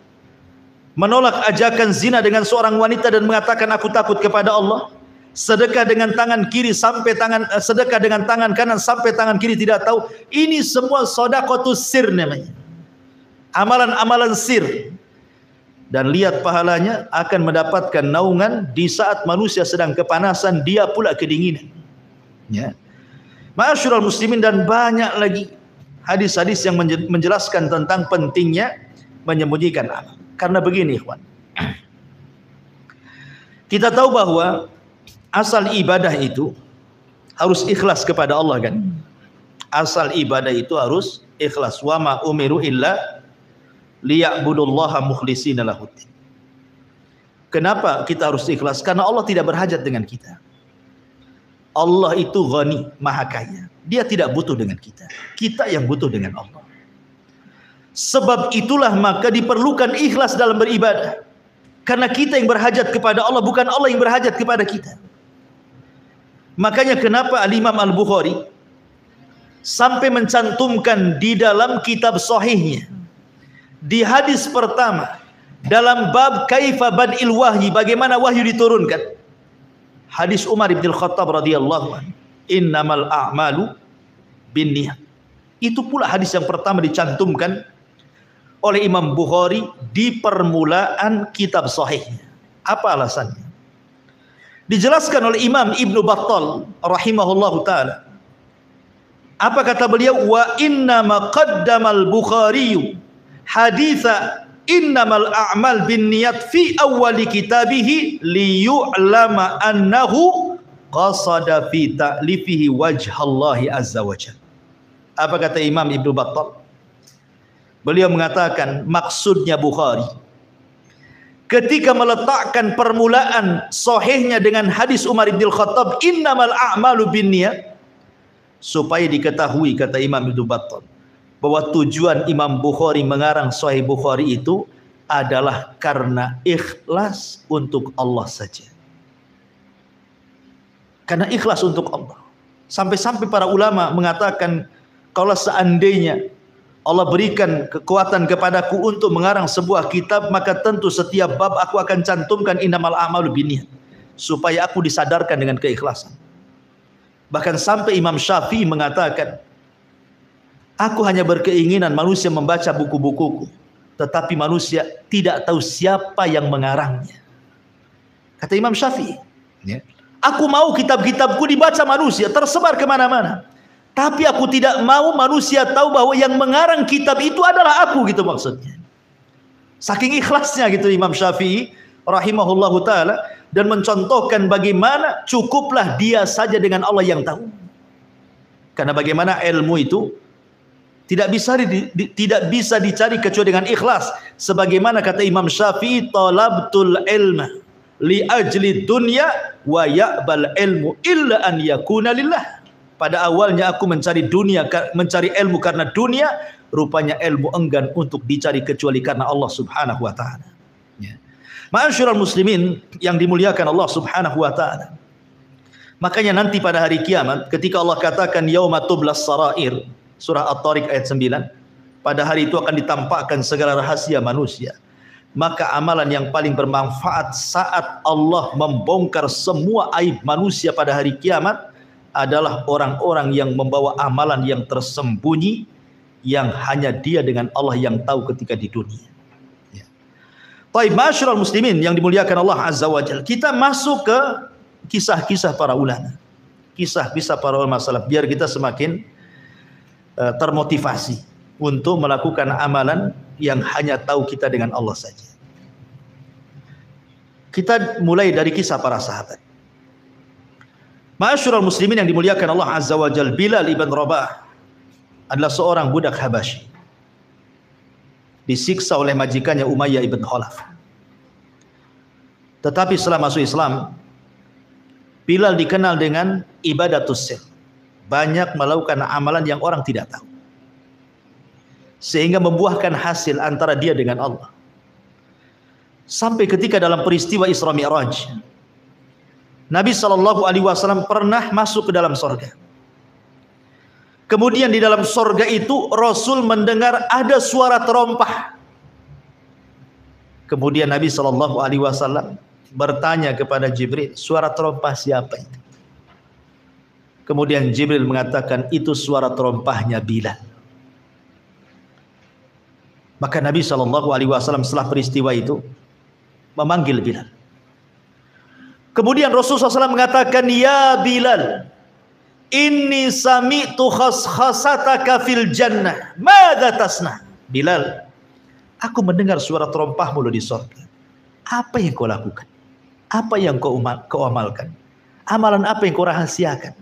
menolak ajakan zina dengan seorang wanita dan mengatakan aku takut kepada Allah, sedekah dengan tangan kiri sampai sedekah dengan tangan kanan sampai tangan kiri tidak tahu. Ini semua shadaqatus sir namanya. Amalan-amalan sir. Dan lihat pahalanya, akan mendapatkan naungan di saat manusia sedang kepanasan, dia pula kedinginan. Ya. Ma'asyiral muslimin, dan banyak lagi hadis-hadis yang menjelaskan tentang pentingnya menyembunyikan amal. Karena begini, ikhwan, kita tahu bahwa asal ibadah itu harus ikhlas kepada Allah, kan? Asal ibadah itu harus ikhlas. Wa ma umiru illa liya'budullaha mukhlishina lahuddin. Kenapa kita harus ikhlas? Karena Allah tidak berhajat dengan kita. Allah itu ghani, maha kaya. Dia tidak butuh dengan kita. Kita yang butuh dengan Allah. Sebab itulah maka diperlukan ikhlas dalam beribadah. Karena kita yang berhajat kepada Allah, bukan Allah yang berhajat kepada kita. Makanya kenapa Al-Imam Al-Bukhari sampai mencantumkan di dalam kitab sahihnya, di hadis pertama dalam bab kaifa bad'il wahyi, bagaimana wahyu diturunkan, hadis Umar bin Khattab radhiyallahu anhu, innamal a'malu binniyat. Itu pula hadis yang pertama dicantumkan oleh Imam Bukhari di permulaan kitab sahihnya. Apa alasannya? Dijelaskan oleh Imam Ibnu Battal rahimahullahu taala. Apa kata beliau? Wa innama qaddamal Bukhari haditha innamal a'mal binniyat fi awwali kitabihi liyu'lama annahu qasada fi ta'lifihi wajhallahi azza wa jalla. Apa kata Imam Ibnu Battal? Beliau mengatakan maksudnya Bukhari ketika meletakkan permulaan sahihnya dengan hadis Umar bin Khattab innamal a'malu binniyat, supaya diketahui, kata Imam Ibnu Battal, bahwa tujuan Imam Bukhari mengarang Sahih Bukhari itu adalah karena ikhlas untuk Allah saja. Karena ikhlas untuk Allah. Sampai-sampai para ulama mengatakan, kalau seandainya Allah berikan kekuatan kepadaku untuk mengarang sebuah kitab, maka tentu setiap bab aku akan cantumkan innamal a'malu binniyat, supaya aku disadarkan dengan keikhlasan. Bahkan sampai Imam Syafi'i mengatakan, aku hanya berkeinginan manusia membaca buku-bukuku, tetapi manusia tidak tahu siapa yang mengarangnya. Kata Imam Syafi'i, aku mau kitab-kitabku dibaca manusia, tersebar kemana-mana, tapi aku tidak mau manusia tahu bahwa yang mengarang kitab itu adalah aku, gitu maksudnya. Saking ikhlasnya gitu Imam Syafi'i rahimahullahu ta'ala, dan mencontohkan bagaimana cukuplah dia saja dengan Allah yang tahu. Karena bagaimana ilmu itu tidak bisa dicari kecuali dengan ikhlas. Sebagaimana kata Imam Syafi'i, talabtul ilma li ajli dunya wa ya'bal ilmu illa an yakuna lillah. Pada awalnya aku mencari ilmu karena dunia, rupanya ilmu enggan untuk dicari kecuali karena Allah Subhanahu wa taala. Ma'asyiral muslimin yang dimuliakan Allah Subhanahu wa taala. Makanya nanti pada hari kiamat ketika Allah katakan yauma tublas sarair, surah At-Tariq ayat 9, pada hari itu akan ditampakkan segala rahasia manusia. Maka amalan yang paling bermanfaat saat Allah membongkar semua aib manusia pada hari kiamat adalah orang-orang yang membawa amalan yang tersembunyi, yang hanya dia dengan Allah yang tahu ketika di dunia. Baik, ma'asyiral muslimin yang dimuliakan Allah Azza wa Jalla, kita masuk ke kisah-kisah para ulama. Kisah-kisah para ulama salaf, biar kita semakin termotivasi untuk melakukan amalan yang hanya tahu kita dengan Allah saja. Kita mulai dari kisah para sahabat. Ma'asyiral muslimin yang dimuliakan Allah Azza wa Jalla, Bilal ibn Rabah adalah seorang budak Habasyi, disiksa oleh majikannya Umayyah ibn Khalaf. Tetapi setelah masuk Islam, Bilal dikenal dengan ibadatus sir, banyak melakukan amalan yang orang tidak tahu, sehingga membuahkan hasil antara dia dengan Allah. Sampai ketika dalam peristiwa Isra Mi'raj, Nabi SAW pernah masuk ke dalam sorga. Kemudian di dalam sorga itu Rasul mendengar ada suara terompah. Kemudian Nabi SAW bertanya kepada Jibril, suara terompah siapa itu? Kemudian Jibril mengatakan, itu suara terompahnya Bilal. Maka Nabi SAW setelah peristiwa itu memanggil Bilal. Kemudian Rasulullah SAW mengatakan, ya Bilal, inni sami'tu khaskhasataka fil jannah, madza tasna? Bilal, aku mendengar suara terompahmu di surga. Apa yang kau lakukan? Apa yang kau amalkan? Amalan apa yang kau rahasiakan?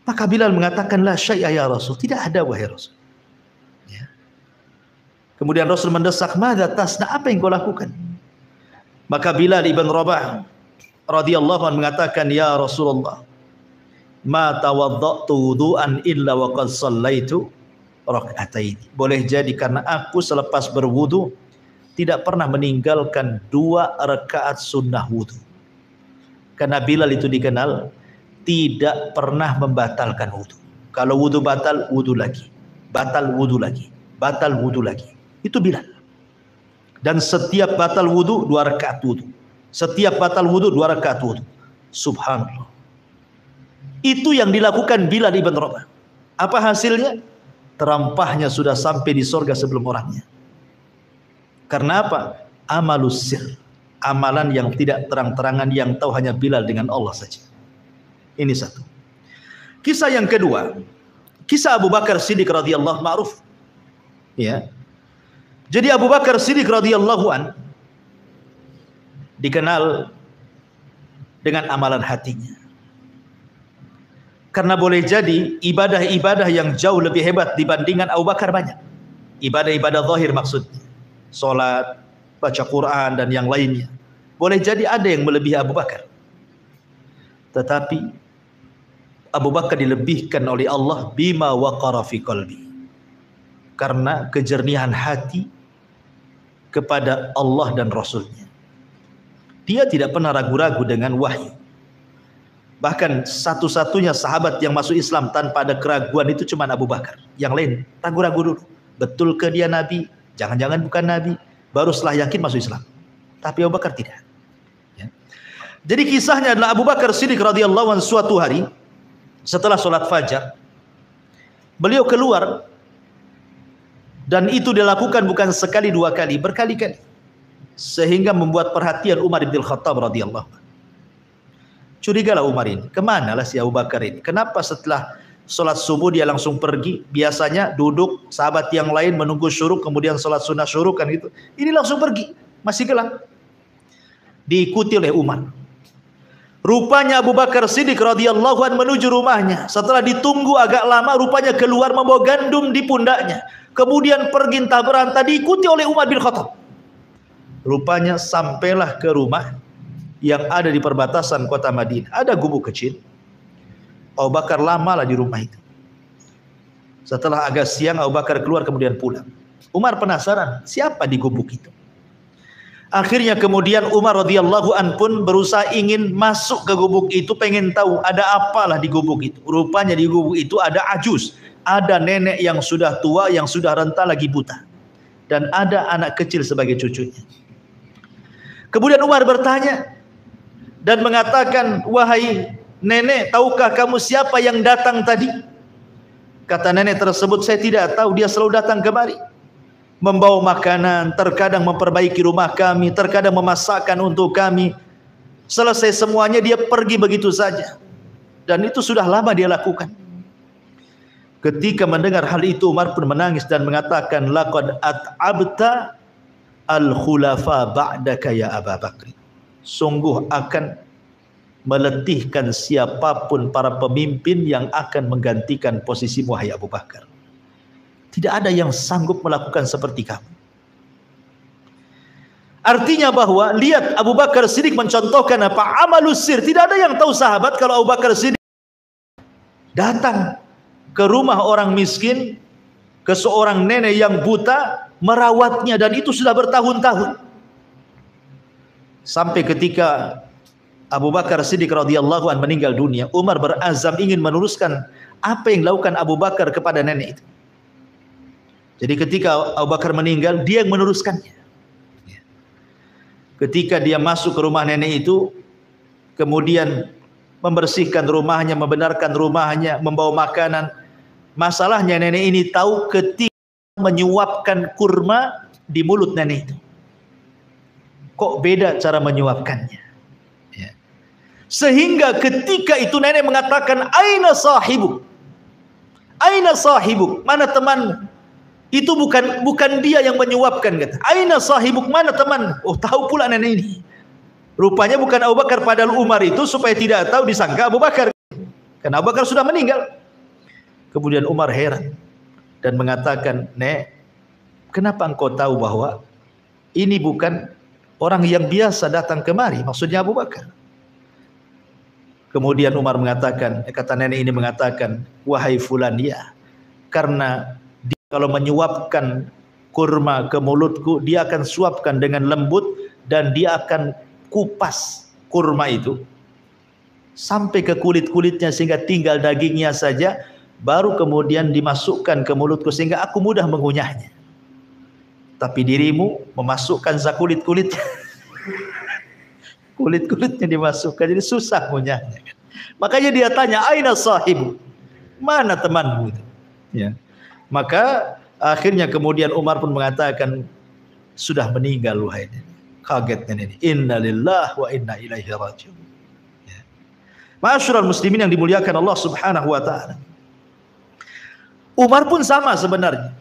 Maka Bilal mengatakan, la syai'a ya Rasul, tidak ada wahai Rasul. Ya. Kemudian Rasul mendesak, madza tasna? Apa yang kau lakukan? Maka Bilal ibn Rabah radhiyallahu anhu mengatakan, ya Rasulullah, ma tawaddatu wudu'an illa wa qad shallaitu rak'atain. Boleh jadi karena aku selepas berwudu tidak pernah meninggalkan 2 rakaat sunnah wudu. Karena Bilal itu dikenal tidak pernah membatalkan wudu. Kalau wudu batal, wudu lagi. Batal wudu lagi. Batal wudu lagi. Itu Bilal. Dan setiap batal wudu 2 rakaat wudu. Setiap batal wudu 2 rakaat wudu. Subhanallah. Itu yang dilakukan Bilal ibn Rabah. Apa hasilnya? Terampahnya sudah sampai di surga sebelum orangnya. Karena apa? Amalus sir. Amalan yang tidak terang-terangan, yang tahu hanya Bilal dengan Allah saja. Ini satu. Kisah yang kedua, kisah Abu Bakar Siddiq radhiyallahu ma'ruf. Ya. Jadi Abu Bakar Siddiq radhiyallahu an dikenal dengan amalan hatinya. Karena boleh jadi ibadah-ibadah yang jauh lebih hebat dibandingkan Abu Bakar banyak. Ibadah-ibadah zahir maksudnya. Salat, baca Quran dan yang lainnya. Boleh jadi ada yang melebihi Abu Bakar. Tetapi Abu Bakar dilebihkan oleh Allah bima waqara fi qalbi, karena kejernihan hati kepada Allah dan Rasulnya. Dia tidak pernah ragu-ragu dengan wahyu. Bahkan satu-satunya sahabat yang masuk Islam tanpa ada keraguan itu cuma Abu Bakar. Yang lain ragu-ragu dulu. Betul ke dia Nabi? Jangan-jangan bukan Nabi? Baru setelah yakin masuk Islam. Tapi Abu Bakar tidak. Ya. Jadi kisahnya adalah Abu Bakar Siddiq radhiyallahu anhu suatu hari setelah sholat fajar, beliau keluar, dan itu dilakukan bukan sekali dua kali, berkali-kali, sehingga membuat perhatian Umar bin Khattab radhiyallahu anhu. Curigalah Umar ini, kemana lah si Abu Bakar ini? Kenapa setelah sholat subuh dia langsung pergi? Biasanya duduk, sahabat yang lain menunggu syuruk, kemudian sholat sunnah syuruk kan gitu. Ini langsung pergi, masih gelap. Diikuti oleh Umar. Rupanya Abu Bakar Siddiq radhiyallahu anhu menuju rumahnya. Setelah ditunggu agak lama, rupanya keluar membawa gandum di pundaknya. Kemudian pergi entah berantah, diikuti oleh Umar bin Khattab. Rupanya sampailah ke rumah yang ada di perbatasan kota Madinah. Ada gubuk kecil. Abu Bakar lamalah di rumah itu. Setelah agak siang, Abu Bakar keluar kemudian pulang. Umar penasaran, siapa di gubuk itu? Akhirnya kemudian Umar radhiyallahu an pun berusaha ingin masuk ke gubuk itu, pengen tahu ada apalah di gubuk itu. Rupanya di gubuk itu ada ajus, ada nenek yang sudah tua, yang sudah renta lagi buta, dan ada anak kecil sebagai cucunya. Kemudian Umar bertanya dan mengatakan, wahai nenek, tahukah kamu siapa yang datang tadi? Kata nenek tersebut, saya tidak tahu, dia selalu datang kemari, membawa makanan, terkadang memperbaiki rumah kami, terkadang memasakkan untuk kami. Selesai semuanya dia pergi begitu saja. Dan itu sudah lama dia lakukan. Ketika mendengar hal itu, Umar pun menangis dan mengatakan, laqad at'abta al-khulafa ba'daka ya Abu Bakr. Sungguh akan meletihkan siapapun para pemimpin yang akan menggantikan posisi wahai Abu Bakar. Tidak ada yang sanggup melakukan seperti kamu. Artinya bahwa lihat Abu Bakar Siddiq mencontohkan apa? Amalus sir. Tidak ada yang tahu sahabat kalau Abu Bakar Siddiq datang ke rumah orang miskin, ke seorang nenek yang buta, merawatnya, dan itu sudah bertahun-tahun. Sampai ketika Abu Bakar Siddiq radhiyallahu anhu meninggal dunia, Umar berazam ingin meneruskan apa yang dilakukan Abu Bakar kepada nenek itu. Jadi ketika Abu Bakar meninggal, dia yang meneruskannya. Ketika dia masuk ke rumah nenek itu, kemudian membersihkan rumahnya, membenarkan rumahnya, membawa makanan. Masalahnya nenek ini tahu ketika menyuapkan kurma di mulut nenek itu, kok beda cara menyuapkannya. Sehingga ketika itu nenek mengatakan, aina sahibuk? Aina sahibuk? Mana teman? Itu bukan dia yang menyuapkan, kata. Aina sahibuk, mana teman? Oh, tahu pula nenek ini. Rupanya bukan Abu Bakar, padahal Umar itu supaya tidak tahu disangka Abu Bakar. Karena Abu Bakar sudah meninggal. Kemudian Umar heran dan mengatakan, "Nek, kenapa engkau tahu bahwa ini bukan orang yang biasa datang kemari?" Maksudnya Abu Bakar. Kemudian Umar mengatakan, kata nenek ini mengatakan, "Wahai fulan, ya, karena kalau menyuapkan kurma ke mulutku, dia akan suapkan dengan lembut dan dia akan kupas kurma itu sampai ke kulit-kulitnya sehingga tinggal dagingnya saja, baru kemudian dimasukkan ke mulutku sehingga aku mudah mengunyahnya. Tapi dirimu memasukkan kulit-kulitnya, kulit-kulitnya dimasukkan, jadi susah mengunyahnya. Makanya dia tanya, aina sahibu? Mana temanmu itu? Ya. Maka akhirnya kemudian Umar pun mengatakan, sudah meninggal wahai nenek. Kaget nenek ini. Inna lillahi wa inna ilaihi raji'un. Ya. Ma'asyiral muslimin yang dimuliakan Allah Subhanahu wa taala. Umar pun sama sebenarnya.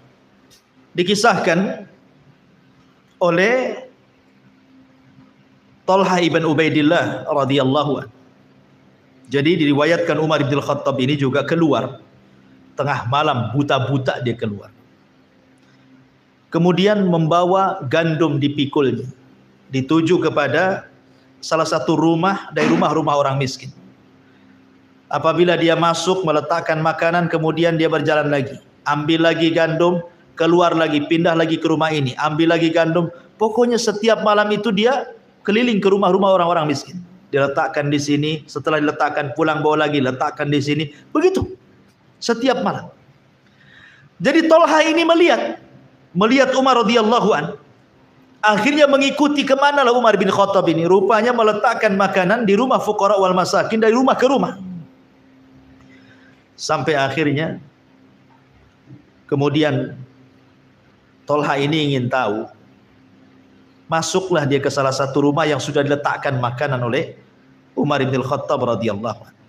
Dikisahkan oleh Talha ibn Ubaidillah radhiyallahu anhu. Jadi diriwayatkan Umar bin Khattab ini juga keluar tengah malam, buta-buta dia keluar. Kemudian membawa gandum di pikulnya, dituju kepada salah satu rumah dari rumah-rumah orang miskin. Apabila dia masuk meletakkan makanan, kemudian dia berjalan lagi, ambil lagi gandum, keluar lagi, pindah lagi ke rumah ini, ambil lagi gandum. Pokoknya setiap malam itu dia keliling ke rumah-rumah orang-orang miskin. Diletakkan di sini, setelah diletakkan pulang bawa lagi, letakkan di sini. Begitu setiap malam. Jadi Tolha ini melihat Umar radhiyallahu an. Akhirnya mengikuti kemana lah Umar bin Khattab ini. Rupanya meletakkan makanan di rumah fuqara wal masakin, dari rumah ke rumah. Sampai akhirnya kemudian Tolha ini ingin tahu. Masuklah dia ke salah satu rumah yang sudah diletakkan makanan oleh Umar bin Khattab radhiyallahu anhu.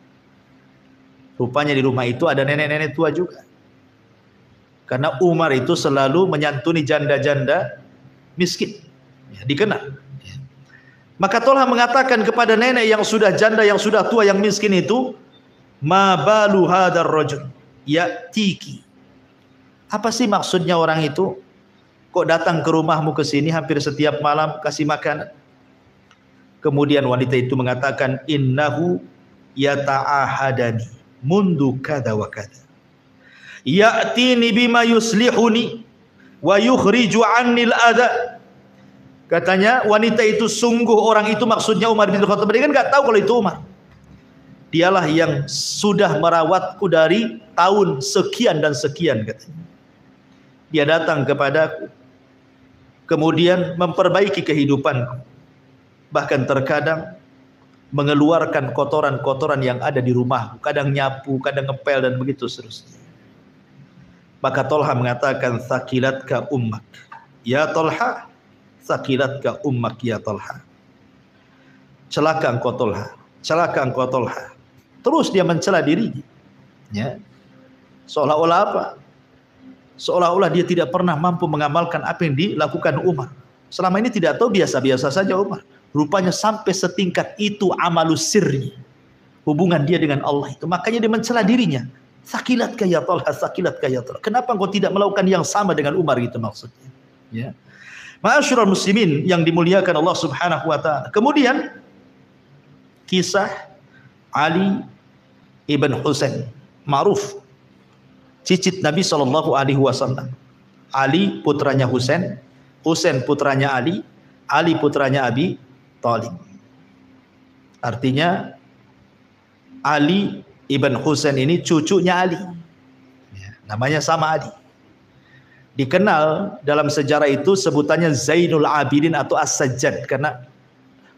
Rupanya di rumah itu ada nenek-nenek tua juga. Karena Umar itu selalu menyantuni janda-janda miskin. Ya, dikenal. Ya. Maka Tolha mengatakan kepada nenek yang sudah janda, yang sudah tua, yang miskin itu, ma balu hadar rajul ya'tiki. Apa sih maksudnya orang itu? Kok datang ke rumahmu ke sini hampir setiap malam kasih makanan? Kemudian wanita itu mengatakan, innahu yata'ahadani mundu kada wa kada. Ya'tini bima yuslihuni wa yukhriju 'annil adha. Katanya wanita itu sungguh orang itu maksudnya Umar bin Khattab. Dia kan enggak tahu kalau itu Umar. Dialah yang sudah merawatku dari tahun sekian dan sekian, katanya. Dia datang kepadaku, kemudian memperbaiki kehidupanku. Bahkan terkadang mengeluarkan kotoran-kotoran yang ada di rumahku. Kadang nyapu, kadang ngepel, dan begitu seterusnya. Maka Tolha mengatakan, sakilatka ummak ya Tolha, sakilatka ummak ya Tolha. Celaka engkau Tolha, celaka engkau Tolha. Terus dia mencela dirinya, ya. Seolah-olah apa? Seolah-olah dia tidak pernah mampu mengamalkan apa yang dilakukan Umar. Selama ini tidak tahu, biasa-biasa saja Umar. Rupanya sampai setingkat itu amalus sirri, hubungan dia dengan Allah itu. Makanya dia mencela dirinya. Sakilatka ya Tolha, sakilatka ya Tolha. Kenapa engkau tidak melakukan yang sama dengan Umar, gitu maksudnya. Ya. Ma'asyiral muslimin yang dimuliakan Allah Subhanahu wa taala. Kemudian kisah Ali ibn Husain, ma'ruf, cicit Nabi sallallahu alaihi wasallam. Ali putranya Husain, Husain putranya Ali, Ali putranya Abi Thalib. Artinya Ali ibn Husain ini cucunya Ali. Ya, namanya sama Ali. Dikenal dalam sejarah itu sebutannya Zainul Abidin atau As-Sajjad, karena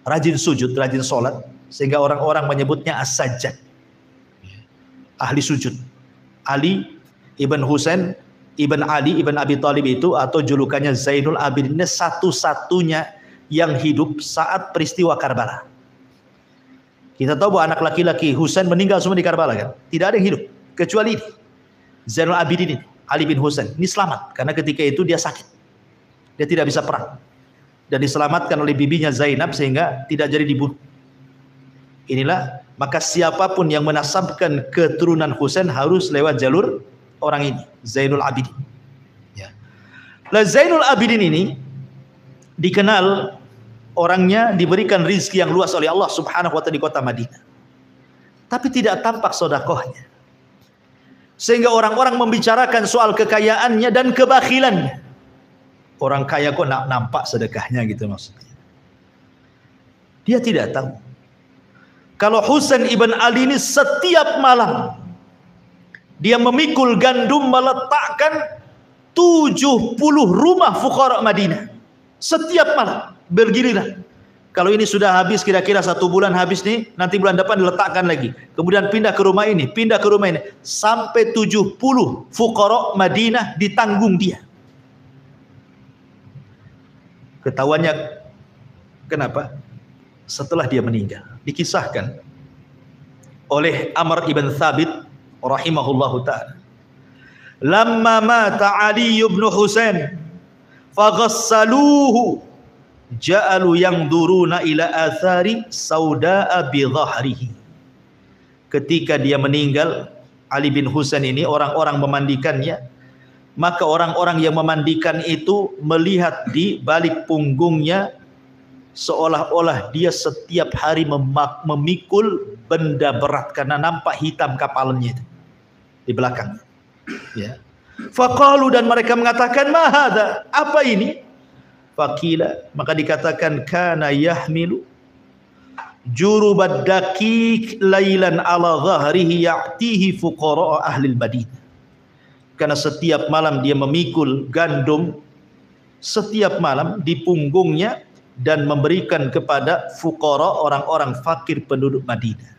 rajin sujud, rajin sholat, sehingga orang-orang menyebutnya As-Sajjad, ahli sujud. Ali ibn Husain ibn Ali ibn Abi Thalib itu, atau julukannya Zainul Abidin, satu-satunya yang hidup saat peristiwa Karbala. Kita tahu bahwa anak laki-laki Husain meninggal semua di Karbala, kan? Tidak ada yang hidup kecuali ini, Zainul Abidin ini, Ali bin Husain. Ini selamat karena ketika itu dia sakit, dia tidak bisa perang, dan diselamatkan oleh bibinya Zainab sehingga tidak jadi dibunuh. Inilah, maka siapapun yang menasabkan keturunan Husain harus lewat jalur orang ini, Zainul Abidin. Ya. Nah, Zainul Abidin ini dikenal orangnya diberikan rizki yang luas oleh Allah Subhanahu wa ta'ala di kota Madinah, tapi tidak tampak sedekahnya, sehingga orang-orang membicarakan soal kekayaannya dan kebakhilannya. Orang kaya kok nak nampak sedekahnya, gitu maksudnya. Dia tidak tahu kalau Husain ibn Ali ini setiap malam dia memikul gandum meletakkan 70 rumah fuqara Madinah. Setiap malam bergiliran. Kalau ini sudah habis, kira-kira 1 bulan habis nih, nanti bulan depan diletakkan lagi. Kemudian pindah ke rumah ini, pindah ke rumah ini, sampai 70 fuqara Madinah ditanggung dia. Ketahuannya kenapa? Setelah dia meninggal, dikisahkan oleh Amr ibn Thabit rahimahullahu ta'ala, lamma mata Ali ibn Husain faghassaluhu ja'alu yangduruna ila athari sauda'a bi dhahrihi. Ketika dia meninggal, Ali bin Husain ini, orang-orang memandikannya, maka orang-orang yang memandikan itu melihat di balik punggungnya seolah-olah dia setiap hari memikul benda berat karena nampak hitam kapalnya itu di belakang. Ya. Faqalu, dan mereka mengatakan, ma hadza, apa ini? Faqila, maka dikatakan, kana yahmilu jurubad daqiq lailan ala dhahrihi ya'tihi fuqara ahli al-Madinah. Karena setiap malam dia memikul gandum setiap malam di punggungnya dan memberikan kepada fuqara, orang-orang fakir penduduk Madinah.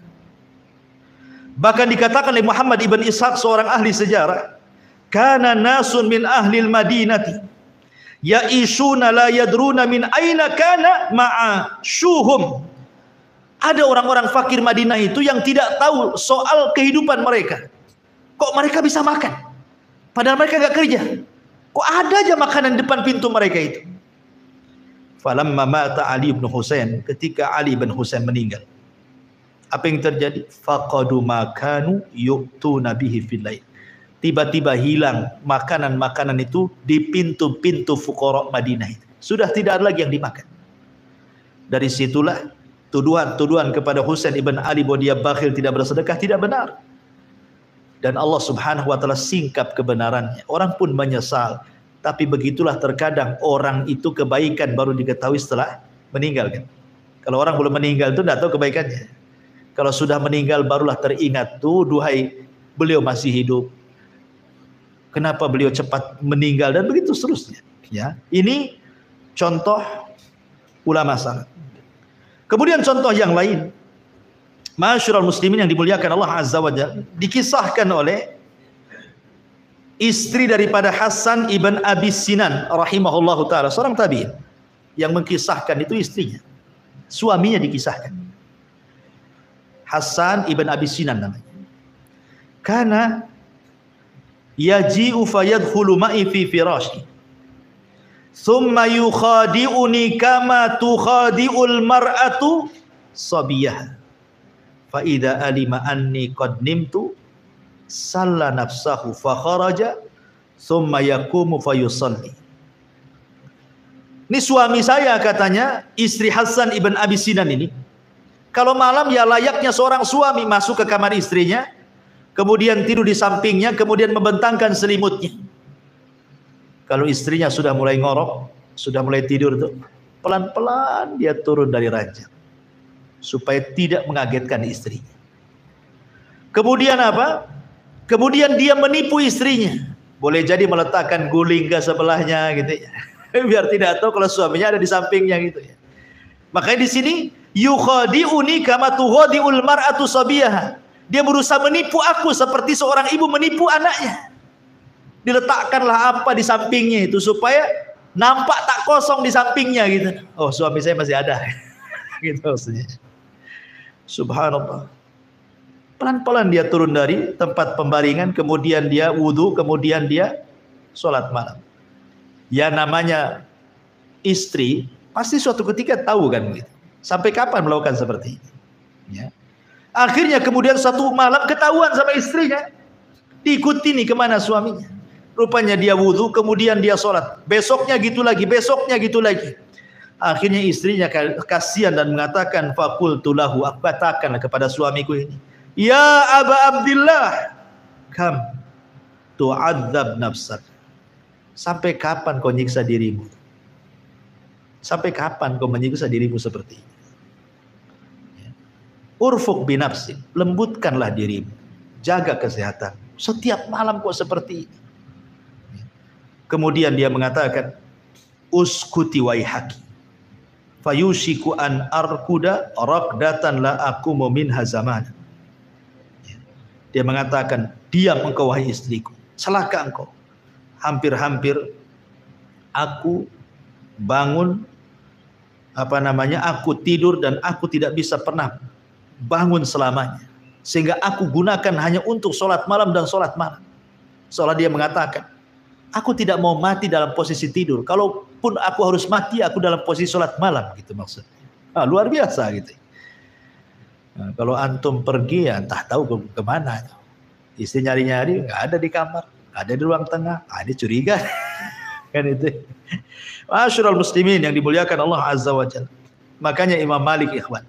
Bahkan dikatakan oleh Muhammad ibn Ishaq, seorang ahli sejarah, kana nasun min ahli al-Madinati ya'ishuna la yadruna min aina kana ma'ashuhum. Ada orang-orang fakir Madinah itu yang tidak tahu soal kehidupan mereka. Kok mereka bisa makan padahal mereka enggak kerja? Kok ada aja makanan depan pintu mereka itu? Falamma mata Ali bin Husain, ketika Ali bin Husain meninggal, apa yang terjadi? Faqadu makanu yu'tuna bihi fil lail. Tiba-tiba hilang makanan-makanan itu di pintu-pintu fuqara Madinah itu. Sudah tidak ada lagi yang dimakan. Dari situlah tuduhan-tuduhan kepada Husain ibn Ali bahwa dia bakhil, tidak bersedekah, tidak benar. Dan Allah Subhanahu wa taala singkap kebenarannya. Orang pun menyesal. Tapi begitulah terkadang orang itu kebaikan baru diketahui setelah meninggal kan. Kalau orang belum meninggal itu tidak tahu kebaikannya. Kalau sudah meninggal barulah teringat, tuh duhai beliau masih hidup, kenapa beliau cepat meninggal, dan begitu seterusnya. Ya, ini contoh ulama salaf. Kemudian contoh yang lain, ma'asyiral muslimin yang dimuliakan Allah Azza wa Jalla, dikisahkan oleh istri daripada Hasan ibn Abi Sinan rahimahullahu ta'ala, seorang tabi'in, yang mengkisahkan itu istrinya, suaminya dikisahkan. Hasan ibn Abi Sinan namanya. Kana yaji'u fayadkhulu ma'i fi firashi thumma yukhadi'uni kama tukhadi'ul mar'atu sabiyah fa idza alima anni qad nimtu salla nafsahu fa kharaja thumma yaqumu fayusalli. Ini suami saya, katanya istri Hasan ibn Abi Sinan ini, kalau malam ya layaknya seorang suami, masuk ke kamar istrinya, kemudian tidur di sampingnya, kemudian membentangkan selimutnya. Kalau istrinya sudah mulai ngorok, sudah mulai tidur tuh, pelan-pelan dia turun dari ranjang supaya tidak mengagetkan istrinya. Kemudian apa? Kemudian dia menipu istrinya. Boleh jadi meletakkan guling ke sebelahnya gitu ya. Biar tidak tahu kalau suaminya ada di sampingnya gitu ya. Makanya di sini yukhadi'uni kama tukhadi'ul mar'atu sabiyaha. Dia berusaha menipu aku seperti seorang ibu menipu anaknya. Diletakkanlah apa di sampingnya itu supaya nampak tak kosong di sampingnya gitu. Oh, suami saya masih ada. Gitu maksudnya. Subhanallah. Pelan-pelan dia turun dari tempat pembaringan, kemudian dia wudu, kemudian dia sholat malam. Ya namanya istri pasti suatu ketika tahu kan gitu. Sampai kapan melakukan seperti ini? Ya. Akhirnya kemudian satu malam ketahuan sama istrinya, diikuti nih kemana suaminya. Rupanya dia wudu, kemudian dia sholat. Besoknya gitu lagi, besoknya gitu lagi. Akhirnya istrinya kasihan dan mengatakan, faqultu lahu, aku katakanlah kepada suamiku ini, ya Aba Abdillah, kam tu'adzab nafsak. Sampai kapan kau nyiksa dirimu? Sampai kapan kau menyiksa dirimu seperti ini? Urfuk binafsik, lembutkanlah dirimu, jaga kesehatan. Setiap malam kok seperti ini. Kemudian dia mengatakan, uskuti waihaki, fayushiku an arkuda raqdatan la aqumu minha zaman. Dia mengatakan, diam engkau wahai istriku, celaka engkau. Hampir-hampir aku bangun, aku tidur dan aku tidak bisa pernah bangun selamanya. Sehingga aku gunakan hanya untuk sholat malam dan sholat malam. Seolah dia mengatakan, aku tidak mau mati dalam posisi tidur. Kalaupun aku harus mati, aku dalam posisi sholat malam. Gitu maksudnya. Luar biasa gitu. Nah, kalau antum pergi ya entah tahu kemana. Istri nyari-nyari, nggak ada di kamar, nggak ada di ruang tengah, ada curiga. Kan itu. Ma'asyiral muslimin yang dimuliakan Allah Azza wa Jalla. Makanya Imam Malik, ikhwan.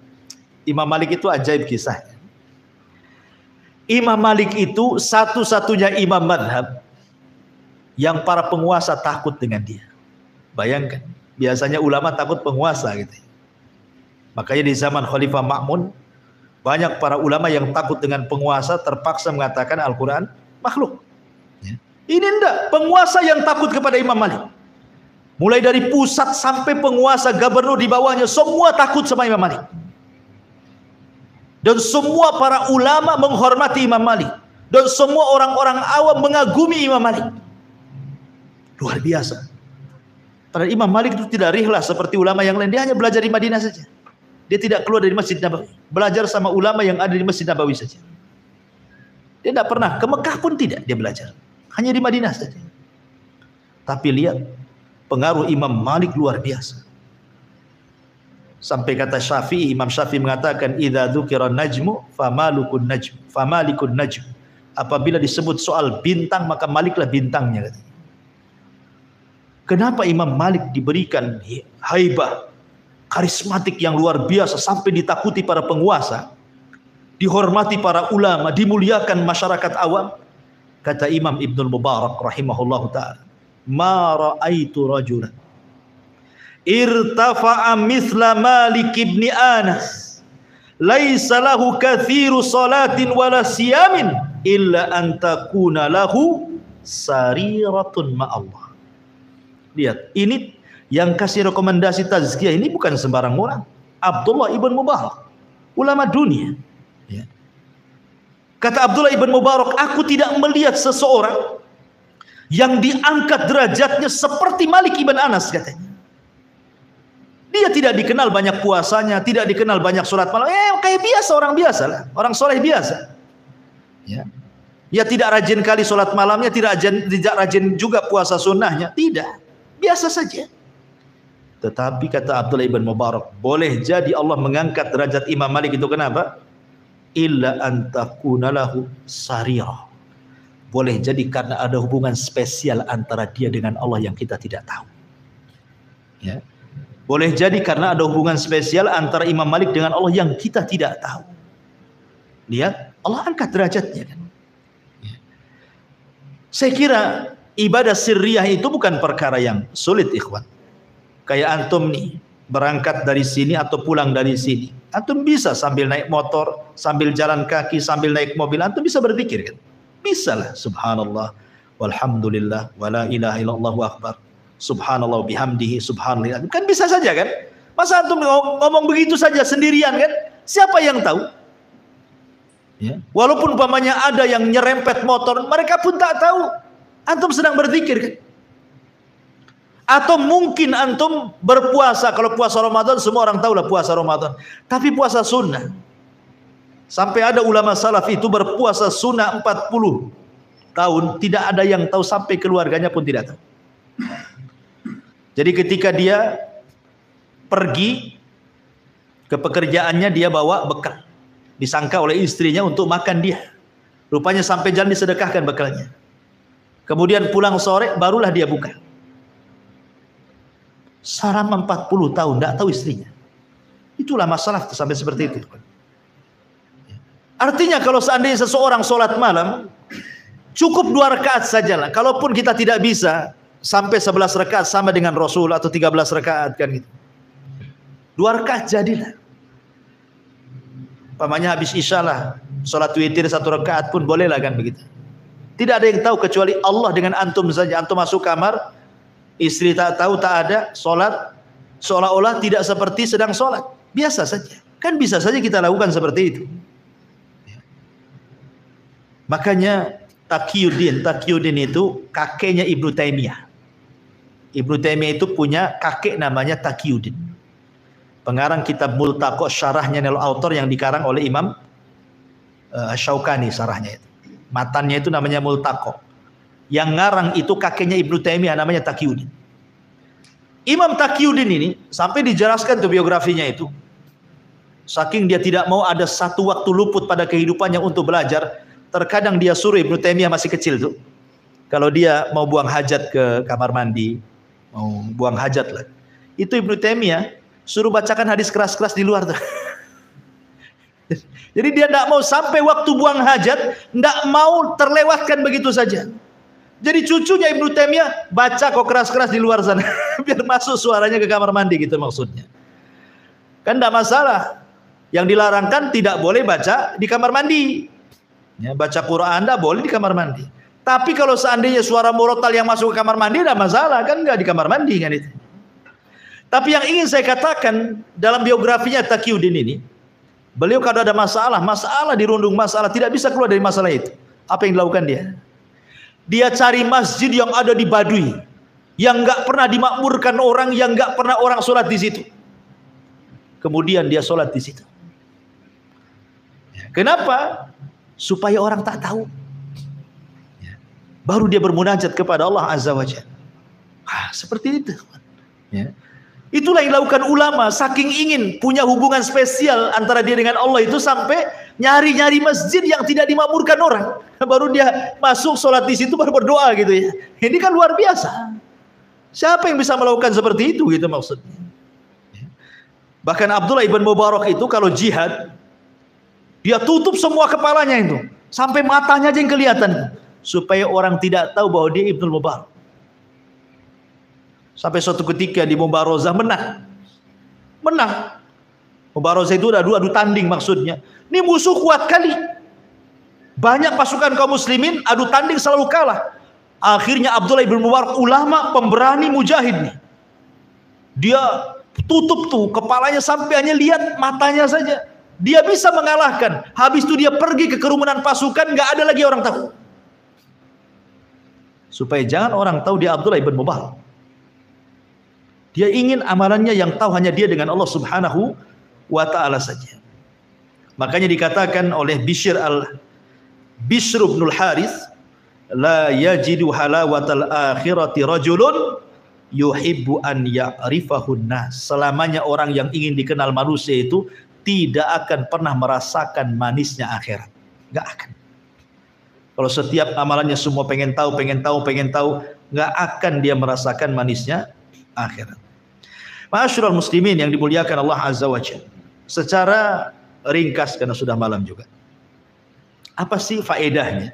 Imam Malik itu ajaib kisah. Imam Malik itu satu-satunya imam madhab yang para penguasa takut dengan dia. Bayangkan, biasanya ulama takut penguasa gitu. Makanya di zaman Khalifah Ma'mun, banyak para ulama yang takut dengan penguasa terpaksa mengatakan Al-Quran makhluk. Ya. Ini enggak, penguasa yang takut kepada Imam Malik. Mulai dari pusat sampai penguasa, gubernur di bawahnya, semua takut sama Imam Malik. Dan semua para ulama menghormati Imam Malik. Dan semua orang-orang awam mengagumi Imam Malik. Luar biasa. Padahal Imam Malik itu tidak rihlah seperti ulama yang lain. Dia hanya belajar di Madinah saja. Dia tidak keluar dari Masjid Nabawi. Belajar sama ulama yang ada di Masjid Nabawi saja. Dia tidak pernah ke Mekah pun tidak dia belajar. Hanya di Madinah saja. Tapi lihat pengaruh Imam Malik luar biasa. Sampai kata Syafi'i, Imam Syafi'i mengatakan idza dzukiran najmu famalikun najm. Apabila disebut soal bintang maka Maliklah bintangnya, katanya. Kenapa Imam Malik diberikan haibah, karismatik yang luar biasa sampai ditakuti para penguasa, dihormati para ulama, dimuliakan masyarakat awam? Kata Imam Ibnul Mubarak rahimahullahu ta'ala, ma ra'aitu rajulan irtafa'a mithla Malik ibn Anas laisa lahu kathiru salatin wala siyamin illa an takuna lahu sariratun ma'allah. Lihat, ini yang kasih rekomendasi tazkiyah ini bukan sembarang orang. Abdullah ibn Mubarak, ulama dunia. Ya. Kata Abdullah ibn Mubarak, aku tidak melihat seseorang yang diangkat derajatnya seperti Malik ibn Anas, katanya. Dia tidak dikenal banyak puasanya, tidak dikenal banyak sholat malam. Kayak biasa, orang biasa lah, orang soleh biasa. Ya, ya tidak rajin kali sholat malamnya, tidak rajin juga puasa sunnahnya, tidak, biasa saja. Tetapi kata Abdullah ibn Mubarak, boleh jadi Allah mengangkat derajat Imam Malik itu kenapa? Illa antakuna lahu sarirah. Boleh jadi karena ada hubungan spesial antara dia dengan Allah yang kita tidak tahu. Ya. Boleh jadi karena ada hubungan spesial antara Imam Malik dengan Allah yang kita tidak tahu. Lihat, Allah angkat derajatnya kan. Ya. Saya kira ibadah sirriyah itu bukan perkara yang sulit, ikhwan. Kayak antum nih, berangkat dari sini atau pulang dari sini. Antum bisa sambil naik motor, sambil jalan kaki, sambil naik mobil, antum bisa berzikir kan? Bisa lah, subhanallah, walhamdulillah, wala ilaha illallah wa akbar. Subhanallah bihamdihi, subhanallah. Kan bisa saja kan? Masa antum ngomong begitu saja sendirian kan? Siapa yang tahu? Ya. Walaupun umpamanya ada yang nyerempet motor, mereka pun tak tahu antum sedang berzikir kan? Atau mungkin antum berpuasa. Kalau puasa Ramadan semua orang tahu lah puasa Ramadan. Tapi puasa sunnah, sampai ada ulama salaf itu berpuasa sunnah 40 tahun, tidak ada yang tahu, sampai keluarganya pun tidak tahu. Jadi ketika dia pergi ke pekerjaannya, dia bawa bekal, disangka oleh istrinya untuk makan dia. Rupanya sampai jalan disedekahkan bekalnya. Kemudian pulang sore barulah dia buka. Selama 40 tahun tidak tahu istrinya. Itulah masalah sampai seperti itu. Artinya kalau seandainya seseorang sholat malam, cukup 2 rakaat sajalah. Kalaupun kita tidak bisa sampai 11 rakaat sama dengan Rasul atau 13 rakaat kan gitu. 2 rakaat jadilah. Pamannya habis isya lah, sholat witir 1 rakaat pun boleh lah kan begitu. Tidak ada yang tahu kecuali Allah dengan antum saja. Antum masuk kamar, istri tak tahu, tak ada, sholat seolah-olah tidak seperti sedang sholat, biasa saja. Kan bisa saja kita lakukan seperti itu. Makanya Taqiyuddin itu kakeknya Ibnu Taimiyah. Ibnu Taimiyah itu punya kakek namanya Taqiyuddin, pengarang kitab Multaqo, syarahnya Nailul Autar yang dikarang oleh Imam Syaukani, syarahnya itu. Matannya itu namanya Multaqo. Yang ngarang itu kakeknya Ibnu Taimiyah namanya Taqiyuddin. Imam Taqiyuddin ini sampai dijelaskan tuh biografinya itu. Saking dia tidak mau ada satu waktu luput pada kehidupannya untuk belajar, terkadang dia suruh, Ibnu Taimiyah masih kecil tuh, kalau dia mau buang hajat ke kamar mandi, mau buang hajat lah, itu Ibnu Taimiyah suruh bacakan hadis keras-keras di luar tuh. Jadi dia tidak mau sampai waktu buang hajat, tidak mau terlewatkan begitu saja. Jadi cucunya Ibnu Taimiyah baca kok keras-keras di luar sana, biar masuk suaranya ke kamar mandi gitu maksudnya. Kan tidak masalah. Yang dilarangkan tidak boleh baca di kamar mandi. Ya, baca Quran tidak boleh di kamar mandi. Tapi kalau seandainya suara murotal yang masuk ke kamar mandi tidak masalah, kan nggak di kamar mandi kan itu. Tapi yang ingin saya katakan dalam biografinya Taqiyuddin ini, beliau kalau ada masalah dirundung masalah, tidak bisa keluar dari masalah itu. Apa yang dilakukan dia? Dia cari masjid yang ada di Baduy, yang nggak pernah dimakmurkan orang, yang nggak pernah orang sholat di situ. Kemudian dia sholat di situ. Kenapa? Supaya orang tak tahu. Baru dia bermunajat kepada Allah Azza wa Jalla. Seperti itu. Ya. Itulah yang dilakukan ulama, saking ingin punya hubungan spesial antara dia dengan Allah itu sampai nyari-nyari masjid yang tidak dimakmurkan orang. Baru dia masuk sholat di situ baru berdoa gitu ya. Ini kan luar biasa. Siapa yang bisa melakukan seperti itu gitu maksudnya. Bahkan Abdullah ibn Mubarak itu kalau jihad, dia tutup semua kepalanya itu, sampai matanya aja yang kelihatan, supaya orang tidak tahu bahwa dia Ibnu Mubarak. Sampai suatu ketika di Mubarozah menang. Mubarozah itu adu tanding maksudnya. Ini musuh kuat kali. Banyak pasukan kaum muslimin, adu tanding selalu kalah. Akhirnya Abdullah ibn Mubarak, ulama pemberani mujahid nih. Dia tutup tuh kepalanya sampai hanya lihat matanya saja. Dia bisa mengalahkan. Habis itu dia pergi ke kerumunan pasukan, nggak ada lagi orang tahu. Supaya jangan orang tahu dia Abdullah ibn Mubarak. Dia ingin amalannya yang tahu hanya dia dengan Allah Subhanahu wa ta'ala saja. Makanya dikatakan oleh Bishr bin al-Harith, la yajidu halawatal akhirati rajulun yuhibbu an ya'rifahun nas. Selamanya orang yang ingin dikenal manusia itu tidak akan pernah merasakan manisnya akhirat. Enggak akan. Kalau setiap amalannya semua pengen tahu, enggak akan dia merasakan manisnya akhirat. Ma'asyiral muslimin yang dimuliakan Allah Azza wa Jalla. Secara ringkas karena sudah malam juga. Apa sih faedahnya?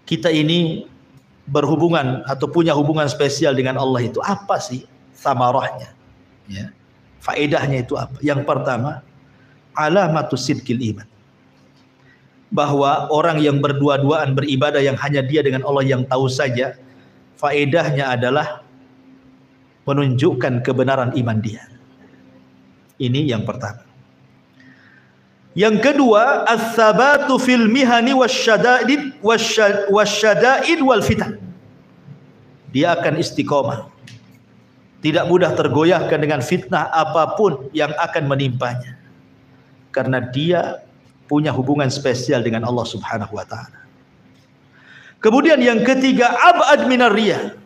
Kita ini berhubungan atau punya hubungan spesial dengan Allah itu apa sih samarahnya? Ya. Faedahnya itu apa? Yang pertama, alamatus sidqil iman. Bahwa orang yang berdua-duaan beribadah yang hanya dia dengan Allah yang tahu saja, faedahnya adalah menunjukkan kebenaran iman dia. Ini yang pertama. Yang kedua, ats-tsabatu fil mihani wasyada'id wal fitan. Dia akan istiqomah. Tidak mudah tergoyahkan dengan fitnah apapun yang akan menimpanya. Karena dia punya hubungan spesial dengan Allah Subhanahu wa taala. Kemudian yang ketiga, ab'ad minar riya.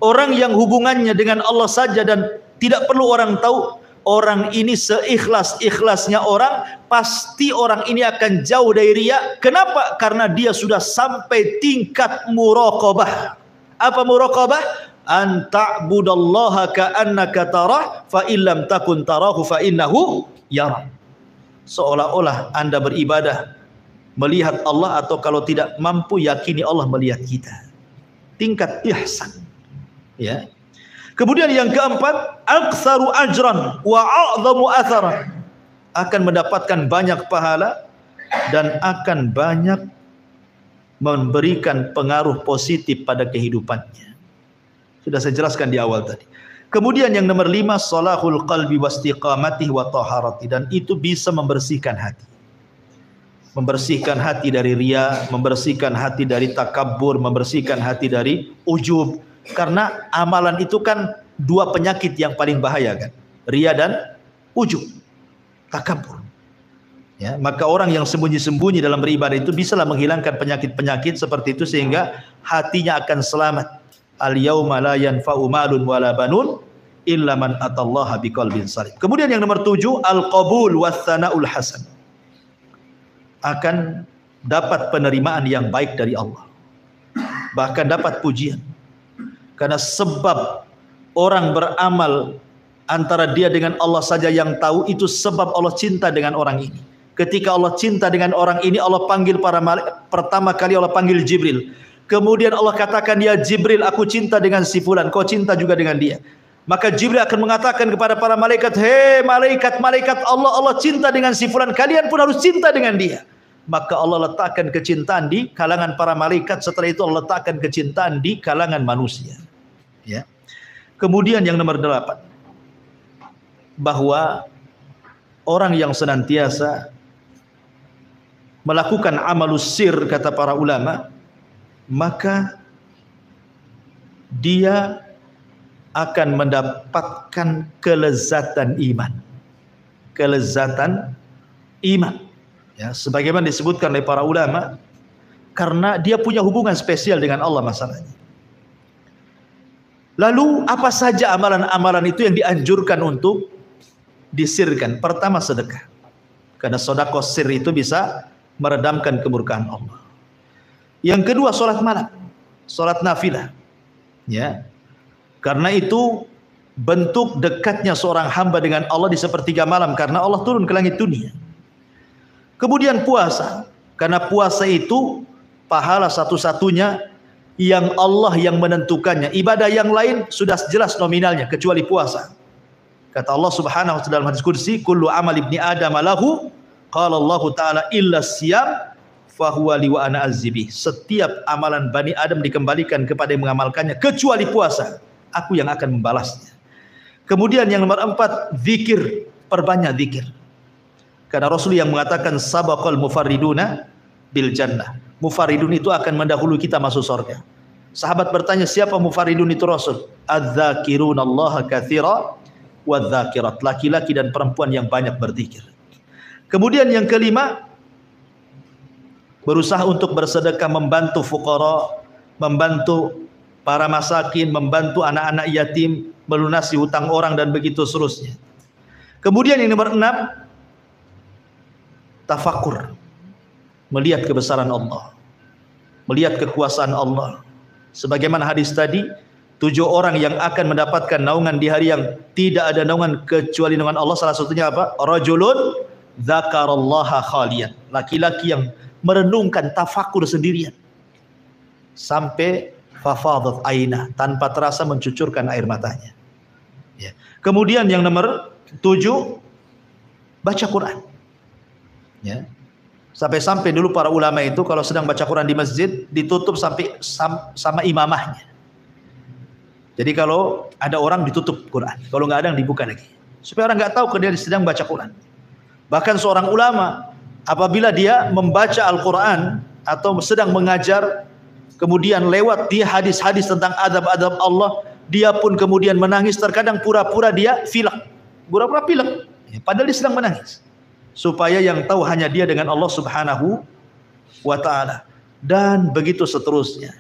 Orang yang hubungannya dengan Allah saja dan tidak perlu orang tahu, orang ini seikhlas-ikhlasnya orang, pasti orang ini akan jauh dari riya. Kenapa? Karena dia sudah sampai tingkat muraqabah. Apa muraqabah? An ta'budallaha ka'annaka tarah, fa illam takun tarahu fa innahu yara. Seolah-olah Anda beribadah melihat Allah, atau kalau tidak mampu yakini Allah melihat kita. Tingkat ihsan. Ya. Kemudian yang keempat, aktsaru ajran wa a'dhamu atharan. Akan mendapatkan banyak pahala dan akan banyak memberikan pengaruh positif pada kehidupannya. Sudah saya jelaskan di awal tadi. Kemudian yang nomor 5, salahul qalbi wastiqamatihi wa taharati, dan itu bisa membersihkan hati. Membersihkan hati dari riya, membersihkan hati dari takabbur, membersihkan hati dari ujub. Karena amalan itu kan dua penyakit yang paling bahaya kan, riya dan ujub, takabbur. Ya, maka orang yang sembunyi-sembunyi dalam beribadah itu bisalah menghilangkan penyakit-penyakit seperti itu sehingga hatinya akan selamat. Al-yauma la yanfa'u malun wala banun illa man atallaha biqalbin salim. Kemudian yang nomor 7, al-qabul was-sana'ul hasan. Akan dapat penerimaan yang baik dari Allah. Bahkan dapat pujian. Karena sebab orang beramal Antara dia dengan Allah saja yang tahu, itu sebab Allah cinta dengan orang ini. Ketika Allah cinta dengan orang ini, Allah panggil pertama kali Allah panggil Jibril. Kemudian Allah katakan, ya Jibril, aku cinta dengan si fulan, kau cinta juga dengan dia. Maka Jibril akan mengatakan kepada para malaikat, hei malaikat-malaikat Allah, Allah cinta dengan si fulan, kalian pun harus cinta dengan dia. Maka Allah letakkan kecintaan di kalangan para malaikat. Setelah itu Allah letakkan kecintaan di kalangan manusia. Ya. Kemudian yang nomor 8, bahwa orang yang senantiasa melakukan amalus sir, kata para ulama, maka dia akan mendapatkan kelezatan iman. Kelezatan iman. Ya, sebagaimana disebutkan oleh para ulama, karena dia punya hubungan spesial dengan Allah masalahnya. Lalu apa saja amalan-amalan itu yang dianjurkan untuk disirkan? Pertama, sedekah. Karena sedekah sir itu bisa meredamkan kemurkaan Allah. Yang kedua, sholat malam, sholat nafilah. Ya, karena itu bentuk dekatnya seorang hamba dengan Allah di sepertiga malam, karena Allah turun ke langit dunia. Kemudian puasa, karena puasa itu pahala satu-satunya yang Allah yang menentukannya. Ibadah yang lain sudah jelas nominalnya kecuali puasa. Kata Allah Subhanahu wa taala dalam hadis qudsi, kullu amal ibni adam lahu, qala Allah taala illa siyam fahuwa li wa ana azzibi. Setiap amalan Bani Adam dikembalikan kepada yang mengamalkannya kecuali puasa. Aku yang akan membalasnya. Kemudian yang nomor 4, zikir, perbanyak zikir. Karena Rasul yang mengatakan sabaqal mufarriduna bil jannah. Mufarridun itu akan mendahului kita masuk surga. Sahabat bertanya, siapa mufarridun itu Rasul? Adz-dzakirunallaha katsira wadz-dzakirat. Laki-laki dan perempuan yang banyak berzikir. Kemudian yang kelima, berusaha untuk bersedekah, membantu fuqara, membantu para masakin, membantu anak-anak yatim, melunasi hutang orang, dan begitu seterusnya. Kemudian yang nomor 6, tafakur, melihat kebesaran Allah, melihat kekuasaan Allah. Sebagaimana hadis tadi, 7 orang yang akan mendapatkan naungan di hari yang tidak ada naungan kecuali naungan Allah. Salah satunya apa? Rajulun dzakarallaha khalian, laki-laki yang merenungkan, tafakur sendirian sampai fafadat aina, tanpa terasa mencucurkan air matanya. Ya. Kemudian yang nomor 7, baca Quran. Ya. Sampai-sampai dulu para ulama itu kalau sedang baca Quran di masjid ditutup sampai sama imamahnya. Jadi kalau ada orang ditutup Quran, kalau nggak ada yang dibuka lagi, supaya orang nggak tahu kalau dia sedang baca Quran. Bahkan seorang ulama apabila dia membaca Al-Quran atau sedang mengajar, kemudian lewat dia hadis-hadis tentang adab-adab Allah, dia pun kemudian menangis. Terkadang pura-pura dia pilek, pura-pura pilek, padahal dia sedang menangis. Supaya yang tahu hanya dia dengan Allah Subhanahu wa ta'ala. Dan begitu seterusnya.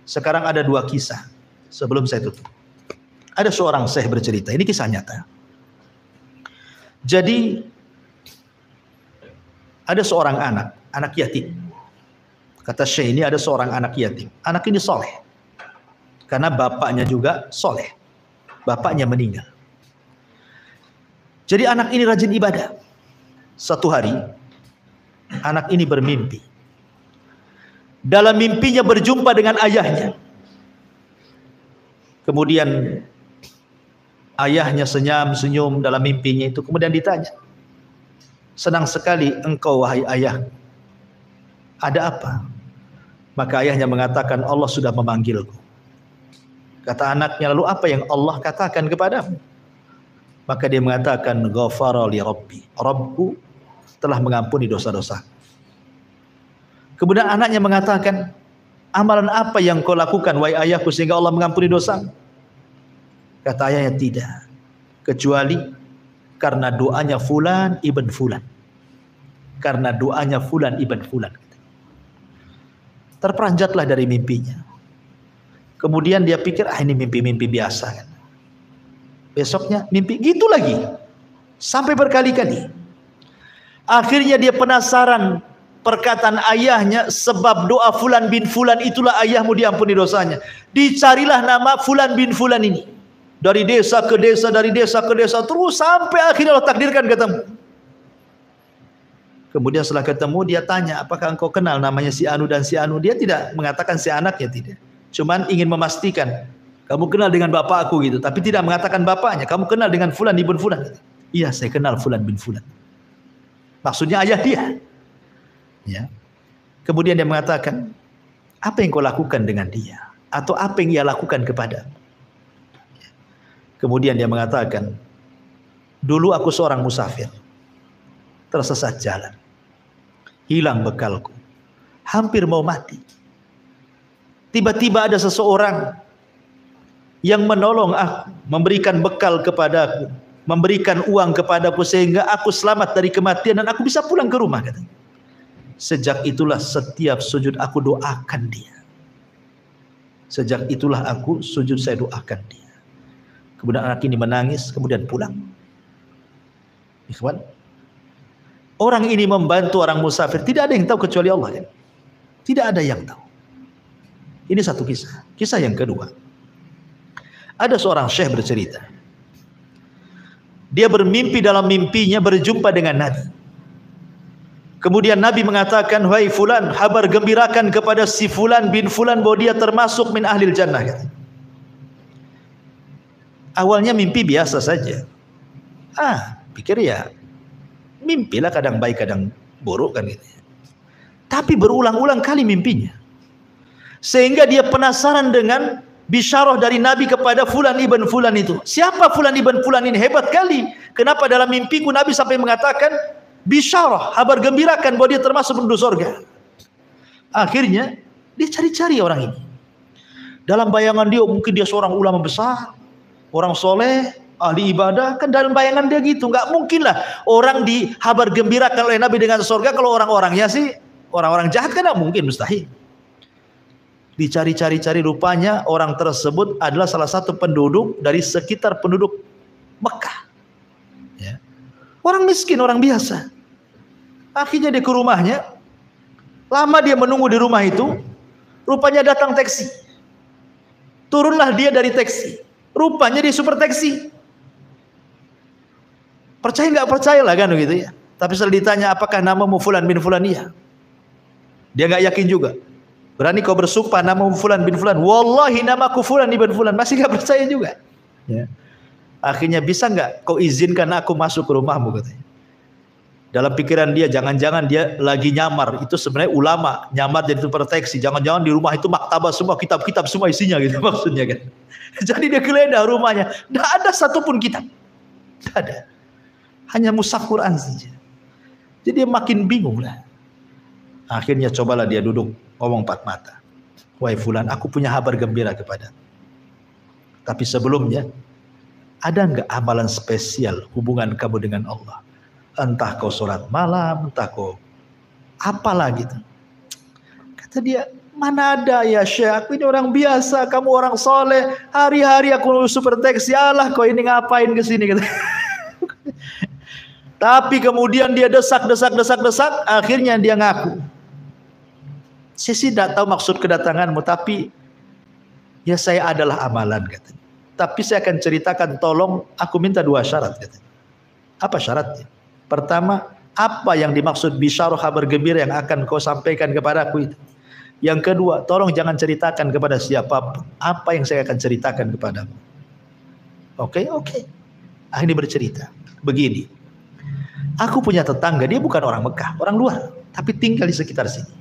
Sekarang ada 2 kisah sebelum saya tutup. Ada seorang syekh bercerita, ini kisah nyata. Jadi ada seorang anak yatim. Kata syekh ini, ada seorang anak yatim. Anak ini soleh, karena bapaknya juga soleh. Bapaknya meninggal. Jadi anak ini rajin ibadah. Satu hari anak ini bermimpi. Dalam mimpinya berjumpa dengan ayahnya. Kemudian ayahnya senyum dalam mimpinya itu. Kemudian ditanya, senang sekali engkau wahai ayah, ada apa? Maka ayahnya mengatakan, Allah sudah memanggilku. Kata anaknya, lalu apa yang Allah katakan kepadamu? Maka dia mengatakan, ghafara li rabbi, Rabbku telah mengampuni dosa-dosa. Kemudian anaknya mengatakan, amalan apa yang kau lakukan wahai ayahku sehingga Allah mengampuni dosa? Kata ayahnya, tidak, kecuali karena doanya fulan ibn fulan. Karena doanya fulan ibn fulan. Terperanjatlah dari mimpinya. Kemudian dia pikir, ini mimpi-mimpi biasa kan. Besoknya mimpi gitu lagi, sampai berkali-kali. Akhirnya dia penasaran perkataan ayahnya, sebab doa fulan bin fulan itulah ayahmu diampuni dosanya. Dicarilah nama fulan bin fulan ini. dari desa ke desa, dari desa ke desa, terus sampai akhirnya Allah takdirkan ketemu. Kemudian setelah ketemu dia tanya, apakah engkau kenal namanya si Anu dan si Anu? Dia tidak mengatakan si anaknya, tidak. Cuman ingin memastikan, kamu kenal dengan bapak aku gitu, tapi tidak mengatakan bapaknya. Kamu kenal dengan Fulan ibn Fulan? Iya, saya kenal Fulan bin Fulan. Maksudnya ayah dia. Ya. Kemudian dia mengatakan, apa yang kau lakukan dengan dia? Atau apa yang ia lakukan kepada? Kemudian dia mengatakan, dulu aku seorang musafir, tersesat jalan, hilang bekalku, hampir mau mati. Tiba-tiba ada seseorang yang menolong aku, memberikan bekal kepadaku, memberikan uang kepadaku sehingga aku selamat dari kematian dan aku bisa pulang ke rumah, katanya. Sejak itulah setiap sujud aku doakan dia. Sejak itulah aku sujud saya doakan dia. Kemudian anak ini menangis, kemudian pulang. Ikhwan, orang ini membantu orang musafir, tidak ada yang tahu kecuali Allah, kan? Tidak ada yang tahu. Ini satu kisah. Kisah yang kedua, ada seorang syekh bercerita. Dia bermimpi, dalam mimpinya berjumpa dengan Nabi. Kemudian Nabi mengatakan, wahai Fulan, kabar gembirakan kepada si Fulan bin Fulan bahwa dia termasuk min ahlil jannah. Awalnya mimpi biasa saja. Pikir ya mimpilah, kadang baik kadang buruk kan gitu. Tapi berulang-ulang kali mimpinya, sehingga dia penasaran dengan bisyarah dari Nabi kepada Fulan ibn Fulan itu. Siapa Fulan ibn Fulan ini? Hebat kali. Kenapa dalam mimpiku Nabi sampai mengatakan bisyarah, kabar gembirakan bahwa dia termasuk penduduk surga. Akhirnya dia cari-cari orang ini. Dalam bayangan dia mungkin dia seorang ulama besar, orang soleh, ahli ibadah, kan dalam bayangan dia gitu. Nggak mungkin lah orang dihabar gembirakan oleh Nabi dengan surga kalau orang-orangnya sih orang-orang jahat, kan nggak mungkin, mustahil. Dicari-cari-cari, rupanya orang tersebut adalah salah satu penduduk dari sekitar penduduk Mekah. Ya. Orang miskin, orang biasa. Akhirnya dia ke rumahnya. Lama dia menunggu di rumah itu. Rupanya datang taksi. Turunlah dia dari taksi. Rupanya dia super taksi. Percaya nggak percaya lah kan gitu ya. Tapi setelah ditanya, apakah namamu Fulan bin Fulan? Iya. Dia nggak yakin juga. Berani kau bersumpah namamu Fulan bin Fulan? Wallahi namaku Fulan bin Fulan. Masih nggak percaya juga. Ya. Akhirnya, bisa nggak kau izinkan aku masuk ke rumahmu, katanya. Dalam pikiran dia, jangan-jangan dia lagi nyamar. Itu sebenarnya ulama, nyamar jadi proteksi. Jangan-jangan di rumah itu maktabah semua, kitab-kitab semua isinya gitu maksudnya kan. Jadi dia geledah rumahnya, tidak ada satupun kitab, tidak ada, hanya mushaf Quran saja. Jadi dia makin bingung lah. Akhirnya cobalah dia duduk, ngomong empat mata. Wahai Fulan, aku punya kabar gembira kepada. Tapi sebelumnya, ada enggak amalan spesial hubungan kamu dengan Allah? Entah kau sholat malam, entah kau apalah gitu. Kata dia, mana ada ya Syekh, aku ini orang biasa, kamu orang soleh, hari-hari aku super taksi, Allah kau ini ngapain kesini gitu. Tapi kemudian dia desak, akhirnya dia ngaku. Saya sih tidak tahu maksud kedatanganmu, tapi ya saya adalah amalan, katanya. Tapi saya akan ceritakan, tolong aku minta 2 syarat, katanya. Apa syaratnya? Pertama, apa yang dimaksud bisyarah, kabar gembira yang akan kau sampaikan kepadaku itu. Yang kedua, tolong jangan ceritakan kepada siapapun apa yang saya akan ceritakan kepadamu. Oke. Akhirnya bercerita. Begini, aku punya tetangga, dia bukan orang Mekah, orang luar, tapi tinggal di sekitar sini.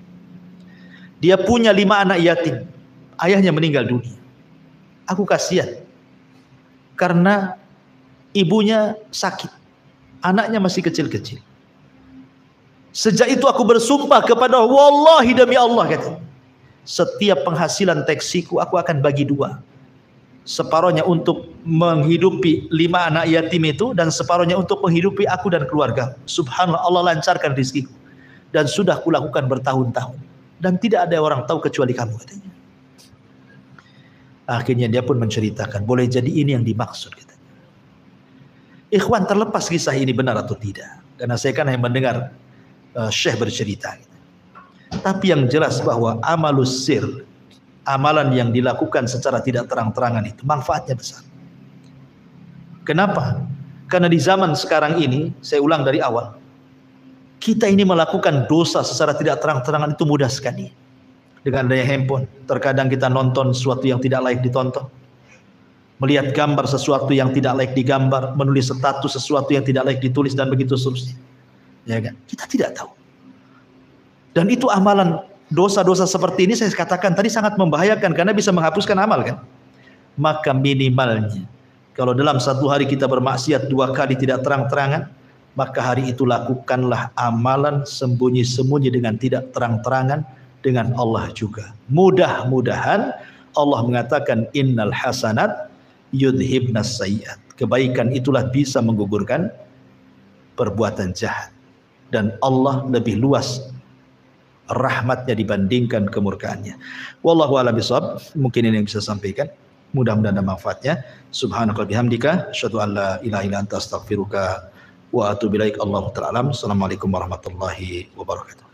Dia punya 5 anak yatim. Ayahnya meninggal dunia. Aku kasihan. Karena ibunya sakit. Anaknya masih kecil-kecil. Sejak itu aku bersumpah kepada wallahi demi Allah, kata, setiap penghasilan taksiku aku akan bagi 2. Separohnya untuk menghidupi 5 anak yatim itu, dan separohnya untuk menghidupi aku dan keluarga. Subhanallah, Allah lancarkan rizkiku. Dan sudah kulakukan bertahun-tahun. Dan tidak ada orang tahu kecuali kamu, katanya. Akhirnya dia pun menceritakan, boleh jadi ini yang dimaksud, katanya. Ikhwan, terlepas kisah ini benar atau tidak, karena saya kan hanya mendengar Syekh bercerita. Tapi yang jelas bahwa amalus sir, amalan yang dilakukan secara tidak terang-terangan itu manfaatnya besar. Kenapa? Karena di zaman sekarang ini, saya ulang dari awal, kita ini melakukan dosa secara tidak terang-terangan itu mudah sekali. Dengan adanya handphone, terkadang kita nonton sesuatu yang tidak layak ditonton, melihat gambar sesuatu yang tidak layak digambar, menulis status sesuatu yang tidak layak ditulis, dan begitu seterusnya. Ya kan? Kita tidak tahu. Dan itu amalan dosa-dosa seperti ini saya katakan tadi sangat membahayakan karena bisa menghapuskan amal kan. Maka minimalnya kalau dalam satu hari kita bermaksiat 2 kali tidak terang-terangan, maka hari itu lakukanlah amalan sembunyi-sembunyi dengan tidak terang-terangan dengan Allah juga. Mudah-mudahan Allah mengatakan innal hasanat yudhibnas sayyiat. Kebaikan itulah bisa menggugurkan perbuatan jahat. Dan Allah lebih luas rahmatnya dibandingkan kemurkaannya. Wallahu a'lam bishawab. Mungkin ini yang bisa sampaikan. Mudah-mudahan ada manfaatnya. Subhanaka bihamdika asyhadu an la ilaha illa anta astaghfiruka wa atubu ilaik. Allahu ta'ala alam. Assalamualaikum warahmatullahi wabarakatuh.